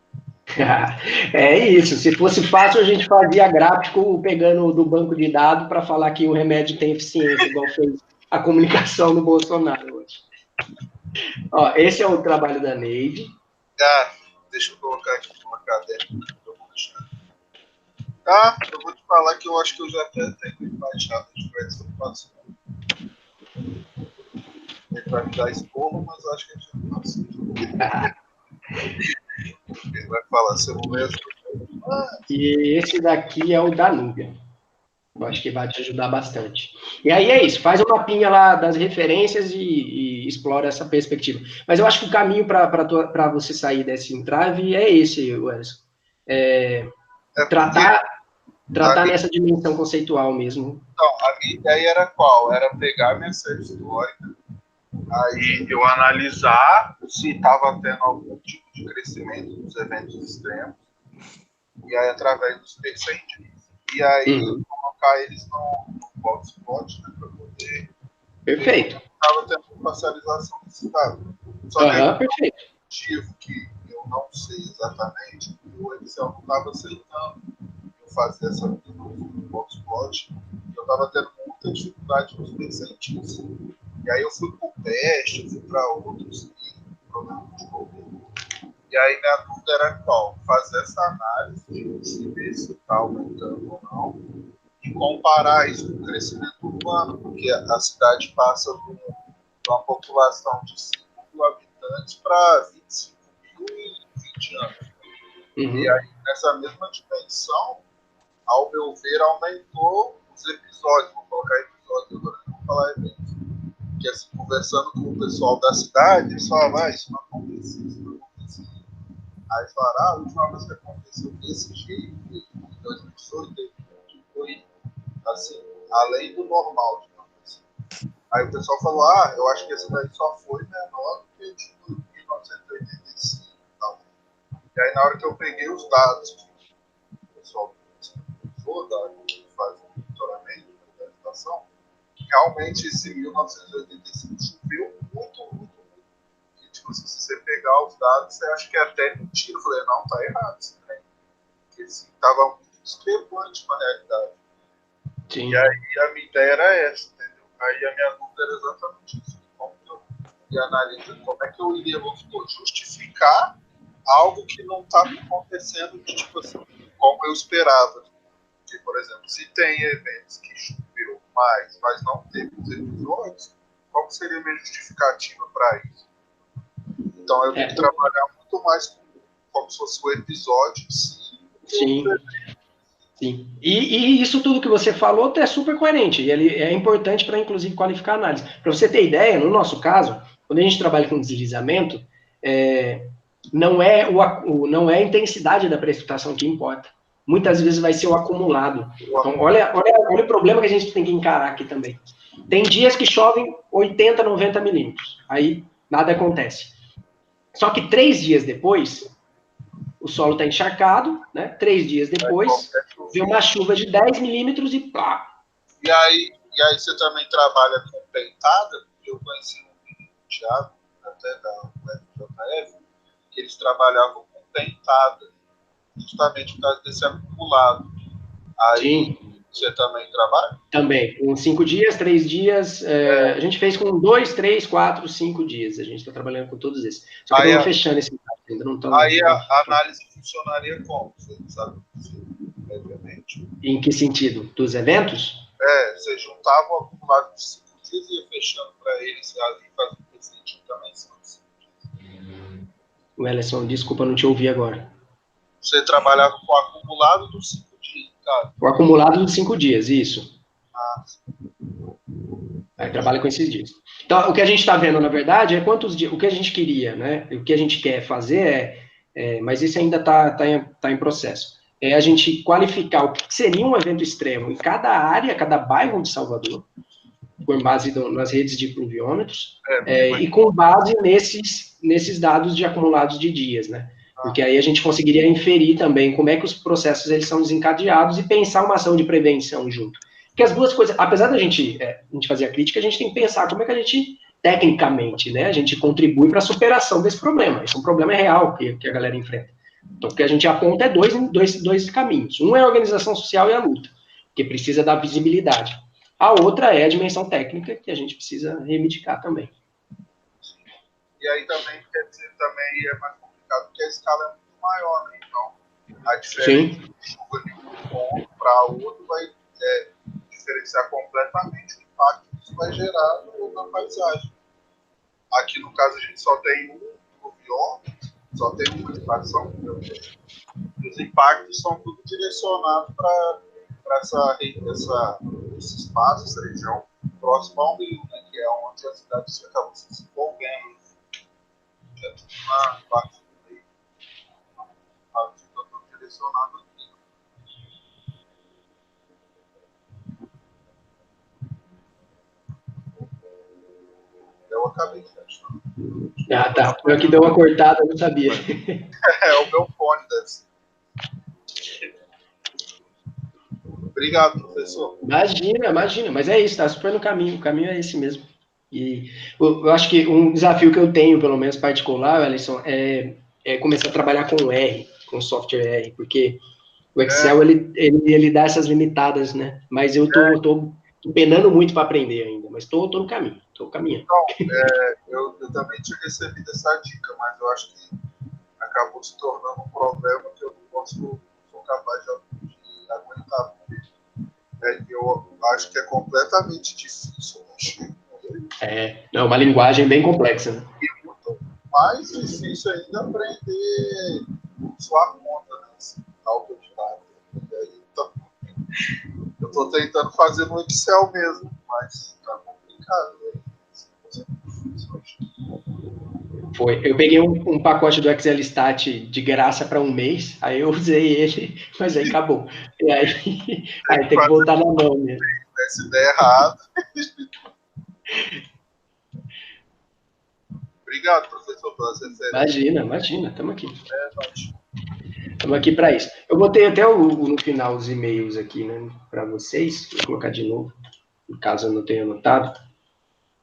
É isso. Se fosse fácil, a gente fazia gráfico pegando do banco de dados para falar que o remédio tem eficiência, igual fez a comunicação do Bolsonaro hoje. Ó, esse é o trabalho da Neide. Deixa eu colocar aqui uma caderno. Eu vou te falar que eu acho que eu já até tenho baixado de diversas informações. Ele vai me dar esporro, mas eu acho que a gente não passa. Ele vai falar, você não lê as coisas. E esse daqui é o da Núbia. Eu acho que vai te ajudar bastante. E aí é isso, faz um mapinha lá das referências e explora essa perspectiva. Mas eu acho que o caminho para você sair desse entrave é esse, Wesley. Tratar nessa dimensão conceitual mesmo. Então, a minha ideia era qual? Era pegar minha série histórica, aí eu analisar se estava tendo algum tipo de crescimento dos eventos extremos, e aí através dos percentis, e aí colocar eles no hotspot, né, para poder... Perfeito. Estava tendo uma parcialização desse dado. Só que perfeito. O motivo que eu não sei exatamente, o Excel não estava aceitando eu fazer essa no hotspot, eu estava tendo muita dificuldade nos percentis. E aí eu fui para o teste, fui para outros problemas de governo. E aí minha dúvida era qual? Fazer essa análise de ver se está aumentando ou não e comparar isso com o crescimento urbano, porque a cidade passa de uma população de 5 mil habitantes para 25 mil em 20 anos. E aí, nessa mesma dimensão, ao meu ver, aumentou os episódios. Vou colocar episódios agora, não vou falar eventos. Porque assim, conversando com o pessoal da cidade, eles falavam, isso não acontecia, isso não acontecia. Aí falaram, a última vez que aconteceu desse jeito, em 2018, foi assim, além do normal de acontecer. Aí o pessoal falou, eu acho que esse daí só foi menor do que de 1985 e tal. E aí na hora que eu peguei os dados que o pessoal usou, que faz o monitoramento da vegetação, realmente esse 1985 choveu muito. E, tipo, se você pegar os dados, você acha que é até mentira. Eu falei, não, tá errado isso, né? Porque assim, tava muito discrepante com a realidade. Sim. E aí a minha ideia era essa, entendeu? Aí a minha dúvida era exatamente isso. Como que eu ia analisar, como é que eu iria, justificar algo que não estava acontecendo, tipo assim, como eu esperava. Porque, por exemplo, se tem eventos que choveu mais, mas não teve os episódios, qual seria a minha justificativa para isso? Então eu tenho que trabalhar muito mais como se fosse o episódio em si. Sim. E isso tudo que você falou é super coerente. E ele é importante para, inclusive, qualificar a análise. Para você ter ideia, no nosso caso, quando a gente trabalha com deslizamento, não é a intensidade da precipitação que importa. Muitas vezes vai ser o acumulado. Então, olha o problema que a gente tem que encarar aqui também. Tem dias que chovem 80, 90 milímetros. Aí nada acontece. Só que 3 dias depois, o solo está encharcado, né? 3 dias depois, vem uma chuva de 10 milímetros e pá. E aí você também trabalha com pentada? Eu conheci um menino, Thiago, até da UFJF, que eles trabalhavam com pentada, justamente por causa desse acumulado. Aí Sim. Você também trabalha? Também, com 5 dias, 3 dias, a gente fez com 2, 3, 4, 5 dias, a gente está trabalhando com todos esses. Só que Aí estamos fechando esse ainda não estamos... Aí a análise funcionaria como? Você sabe, obviamente. Em que sentido? Dos eventos? Você juntava o acumulado de 5 dias e ia fechando para eles ali fazer o presente também. O Ellison, desculpa, não te ouvi agora. Você trabalhava com o acumulado dos 5 dias, cara? O acumulado dos 5 dias, isso. Ah, Aí trabalha com esses dias. Então, o que a gente está vendo, na verdade, é quantos dias... O que a gente queria, né? O que a gente quer fazer mas isso ainda está em processo. É a gente qualificar o que seria um evento extremo em cada área, cada bairro de Salvador, com base nas redes de pluviômetros, e com base nesses dados de acumulados de dias, né? Porque aí a gente conseguiria inferir também como é que os processos eles são desencadeados e pensar uma ação de prevenção junto. Porque as duas coisas, apesar da gente fazer a crítica, a gente tem que pensar como é que a gente, tecnicamente, né, a gente contribui para a superação desse problema. Esse é um problema real que a galera enfrenta. Então, o que a gente aponta é dois caminhos. Um é a organização social e a luta, que precisa dar visibilidade. A outra é a dimensão técnica, que a gente precisa reivindicar também. E aí também, quer dizer, também é mais complicado, porque a escala é muito maior, né? Então, a diferença de chuva de um ponto para outro vai diferenciar completamente o impacto que isso vai gerar na paisagem. Aqui, no caso, a gente só tem um pluviômetro, só tem uma estação, os impactos são tudo direcionados para esse espaço, essa região próxima ao rio, né, que é onde a cidade acaba se desenvolvendo. É tudo na parte do meio. Está tudo direcionado aqui. Eu acabei de achar. Ah, tá. Eu aqui deu uma cortada, eu não sabia. É o meu fone, deve ser. Obrigado, professor. Imagina, mas é isso, tá super no caminho, o caminho é esse mesmo. E eu acho que um desafio que eu tenho, pelo menos particular, Alisson, é começar a trabalhar com R, com software R, porque o Excel, ele dá essas limitadas, né? Mas eu tô penando muito para aprender ainda, mas tô no caminho, tô caminhando. Então, eu também tinha recebido essa dica, mas eu acho que acabou se tornando um problema que eu não sou capaz de aguentar. Eu acho que é completamente difícil mexer com ele. É uma linguagem bem complexa, né? E é muito mais difícil ainda aprender sua conta, né? Autodidata. Eu estou tentando fazer no Excel mesmo, mas tá complicado. Eu peguei um pacote do Excelistat de graça para um mês, aí eu usei ele, mas aí acabou. E aí tem que voltar na mão mesmo. Se der errado. Obrigado, professor, pelas referências. Imagina, estamos aqui. Estamos aqui para isso. Eu botei até no final os e-mails aqui, né, para vocês. Vou colocar de novo, caso eu não tenha anotado.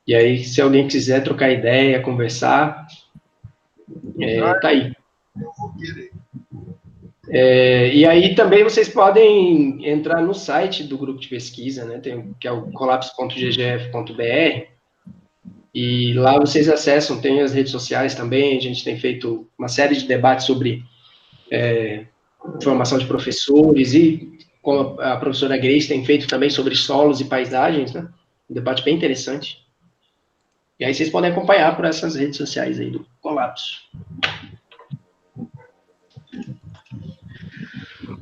E aí, se alguém quiser trocar ideia, conversar, tá aí. Eu vou querer. E aí também vocês podem entrar no site do grupo de pesquisa, né, que é o colapso.ggf.br, e lá vocês acessam, tem as redes sociais também, a gente tem feito uma série de debates sobre formação de professores, e como a professora Grace tem feito também sobre solos e paisagens, né, um debate bem interessante. E aí vocês podem acompanhar por essas redes sociais aí do Colapso.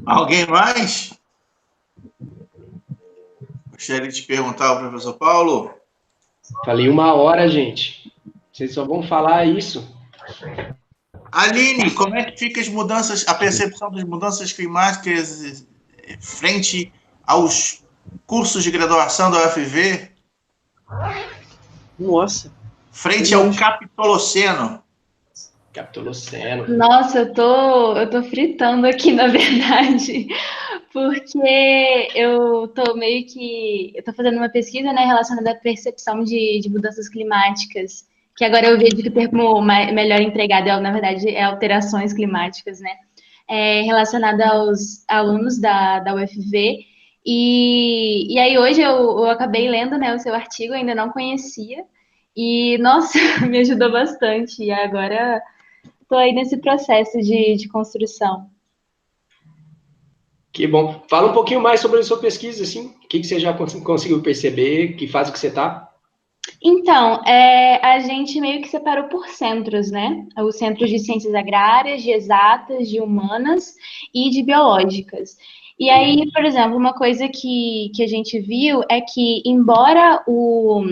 Alguém mais? Gostaria de perguntar ao professor Paulo. Falei 1 hora, gente. Vocês só vão falar isso. Aline, como é que fica as mudanças, a percepção das mudanças climáticas frente aos cursos de graduação da UFV? Nossa. Frente ao Capitoloceno. Capitoloceno. Nossa, eu tô fritando aqui, na verdade, porque eu tô fazendo uma pesquisa, né, relacionada à percepção de mudanças climáticas, que agora eu vejo que o termo melhor empregado na verdade, é alterações climáticas, né, relacionada aos alunos da UFV, e aí hoje eu acabei lendo, né, o seu artigo, ainda não conhecia, e, nossa, me ajudou bastante, e agora estou aí nesse processo de construção. Que bom. Fala um pouquinho mais sobre a sua pesquisa, assim. O que você já conseguiu perceber? Que fase que você está? Então, a gente meio que separou por centros, né? Os centros de ciências agrárias, de exatas, de humanas e de biológicas. E aí, por exemplo, uma coisa que a gente viu é que, embora o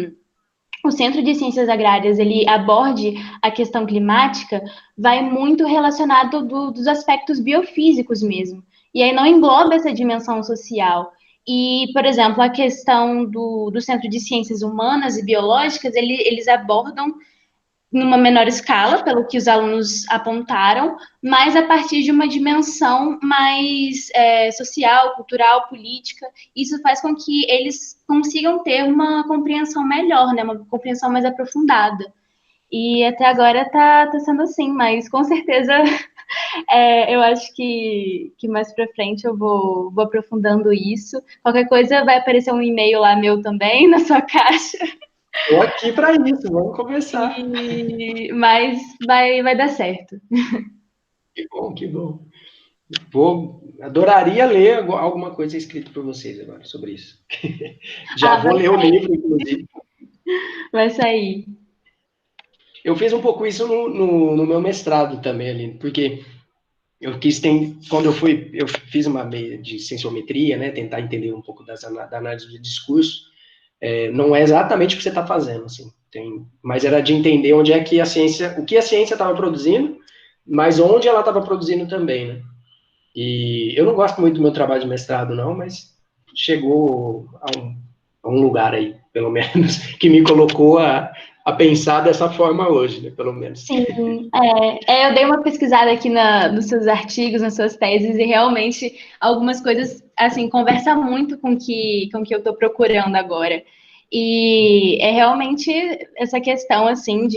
Centro de Ciências Agrárias ele aborde a questão climática, vai muito relacionado dos aspectos biofísicos mesmo. E aí não engloba essa dimensão social. E, por exemplo, a questão do Centro de Ciências Humanas e Biológicas, eles abordam numa menor escala, pelo que os alunos apontaram, mas a partir de uma dimensão mais social, cultural, política. Isso faz com que eles consigam ter uma compreensão melhor, né? Uma compreensão mais aprofundada. E até agora tá sendo assim, mas com certeza eu acho que mais para frente eu vou aprofundando isso. Qualquer coisa vai aparecer um e-mail lá meu também na sua caixa. Estou aqui para isso, vamos conversar. Mas vai dar certo. Que bom, que bom. Adoraria ler alguma coisa escrita por vocês agora sobre isso. Já vou ler o livro, inclusive. Vai sair. Eu fiz um pouco isso no meu mestrado também, ali, porque quando eu fiz uma meia de cienciometria, né, tentar entender um pouco da análise de discurso, não é exatamente o que você está fazendo, assim, mas era de entender onde é que o que a ciência estava produzindo, mas onde ela estava produzindo também, né? E eu não gosto muito do meu trabalho de mestrado, não, mas chegou a um lugar aí, pelo menos, que me colocou a pensar dessa forma hoje, né, pelo menos. Sim, eu dei uma pesquisada aqui nos seus artigos, nas suas teses, e realmente algumas coisas, assim, conversam muito com o que eu estou procurando agora. E é realmente essa questão, assim,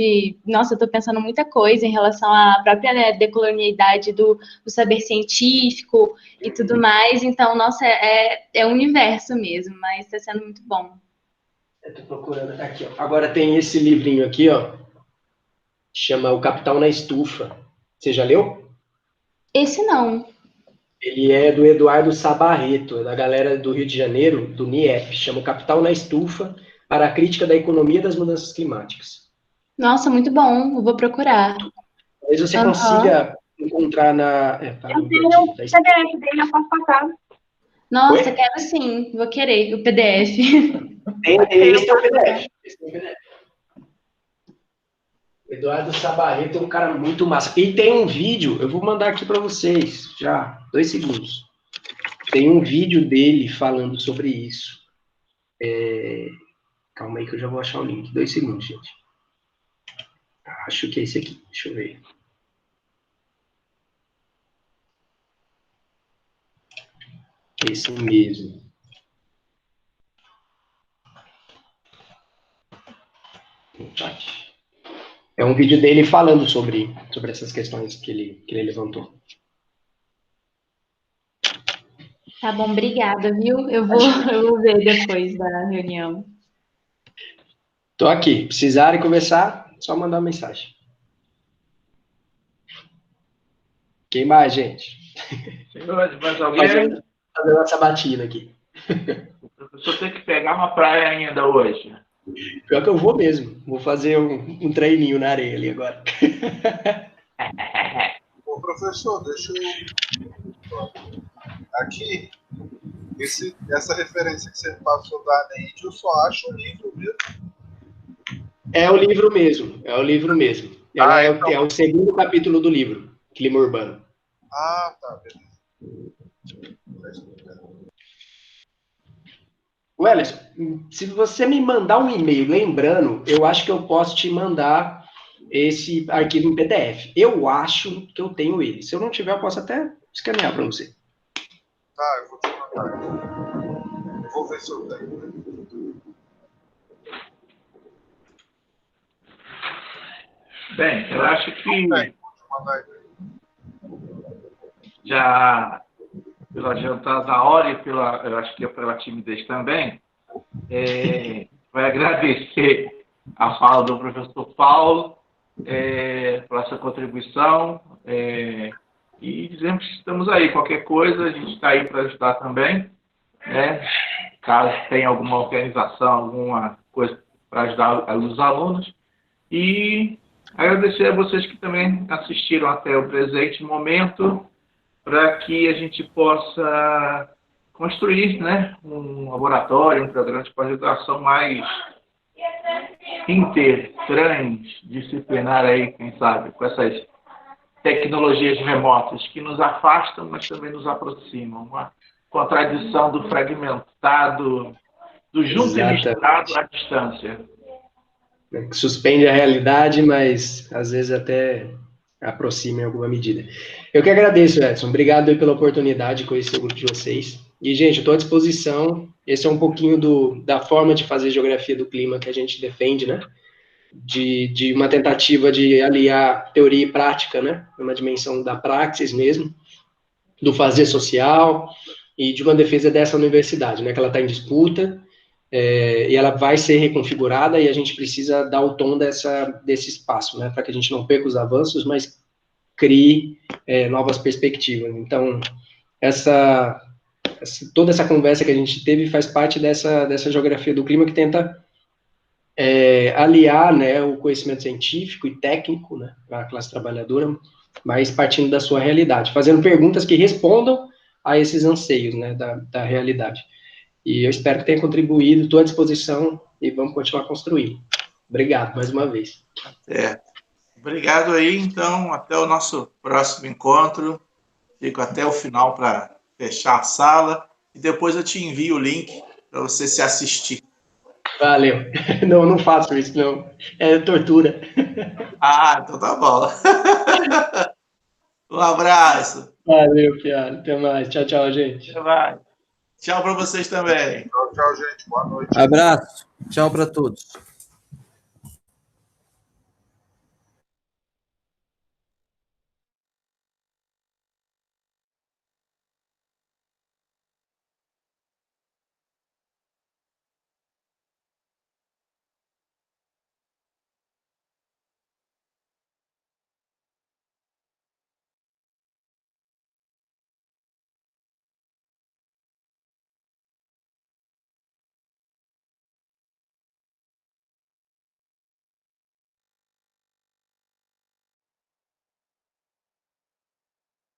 nossa, eu estou pensando muita coisa em relação à própria, né, decolonialidade do saber científico e tudo mais. Então, nossa, é um universo mesmo, mas está sendo muito bom. Eu tô procurando aqui, ó. Agora tem esse livrinho aqui, ó. Chama O Capital na Estufa. Você já leu? Esse não. Ele é do Eduardo Sabarreto, da galera do Rio de Janeiro, do NIEP. Chama O Capital na Estufa, para a crítica da economia das mudanças climáticas. Nossa, muito bom. Eu vou procurar. Talvez você consiga encontrar na... Eu tenho o PDF dele, eu posso passar. Nossa, quero sim. Vou querer o PDF. Esse é o PDF. Eduardo Sabarreto é um cara muito massa. E tem um vídeo, eu vou mandar aqui para vocês, já, 2 segundos. Tem um vídeo dele falando sobre isso. Calma aí que eu já vou achar o link. 2 segundos, gente. Acho que é esse aqui, deixa eu ver. Esse mesmo. É um vídeo dele falando sobre essas questões que ele levantou. Tá bom, obrigada, viu? Eu vou ver depois da reunião. Tô aqui. Precisarem conversar, só mandar uma mensagem. Quem mais, gente? Mas alguém... Fazendo essa batida aqui. Eu só tenho que pegar uma praia ainda hoje. Pior que eu vou mesmo. Vou fazer um treininho na areia ali agora. Ô, professor, deixa eu... Aqui, essa referência que você passou da Neide, eu só acho o livro mesmo. É o livro mesmo. Então... É o segundo capítulo do livro, Clima Urbano. Ah, tá, beleza. Wellington, se você me mandar um e-mail lembrando, eu acho que eu posso te mandar esse arquivo em PDF. Eu acho que eu tenho ele. Se eu não tiver, eu posso até escanear para você. Tá, eu vou te mandar. Eu vou ver se eu tenho. Bem, eu acho que Vou te mandar ele. já pela adiantada da hora e eu acho que pela timidez também, vai agradecer a fala do professor Paulo por essa contribuição e dizemos que estamos aí. Qualquer coisa, a gente está aí para ajudar também, né? Caso tenha alguma organização, alguma coisa para ajudar os alunos. E agradecer a vocês que também assistiram até o presente momento, para que a gente possa construir, né, um laboratório, um programa de pós-graduação mais interdisciplinar aí, quem sabe, com essas tecnologias remotas que nos afastam, mas também nos aproximam. Uma contradição do fragmentado, do junto e misturado à distância. Que suspende a realidade, mas às vezes até aproxima em alguma medida. Eu que agradeço, Edson. Obrigado aí pela oportunidade de conhecer o grupo de vocês. E, gente, eu estou à disposição. Esse é um pouquinho da forma de fazer geografia do clima que a gente defende, né? De uma tentativa de aliar teoria e prática, né? Uma dimensão da praxis mesmo, do fazer social e de uma defesa dessa universidade, né? Que ela está em disputa, e ela vai ser reconfigurada e a gente precisa dar o tom desse espaço, né, para que a gente não perca os avanços, mas crie novas perspectivas. Então, toda essa conversa que a gente teve faz parte dessa geografia do clima que tenta aliar, né, o conhecimento científico e técnico, né, para a classe trabalhadora, mas partindo da sua realidade, fazendo perguntas que respondam a esses anseios, né, da realidade. E eu espero que tenha contribuído, estou à disposição e vamos continuar construindo. Obrigado mais uma vez. Obrigado aí, então, até o nosso próximo encontro. Fico até o final para fechar a sala e depois eu te envio o link para você se assistir. Valeu. Não faço isso, não. É tortura. Ah, então tá bom. Um abraço. Valeu, Piara. Até mais. Tchau, tchau, gente. Até mais. Tchau para vocês também. Tchau, gente. Boa noite. Abraço. Tchau para todos.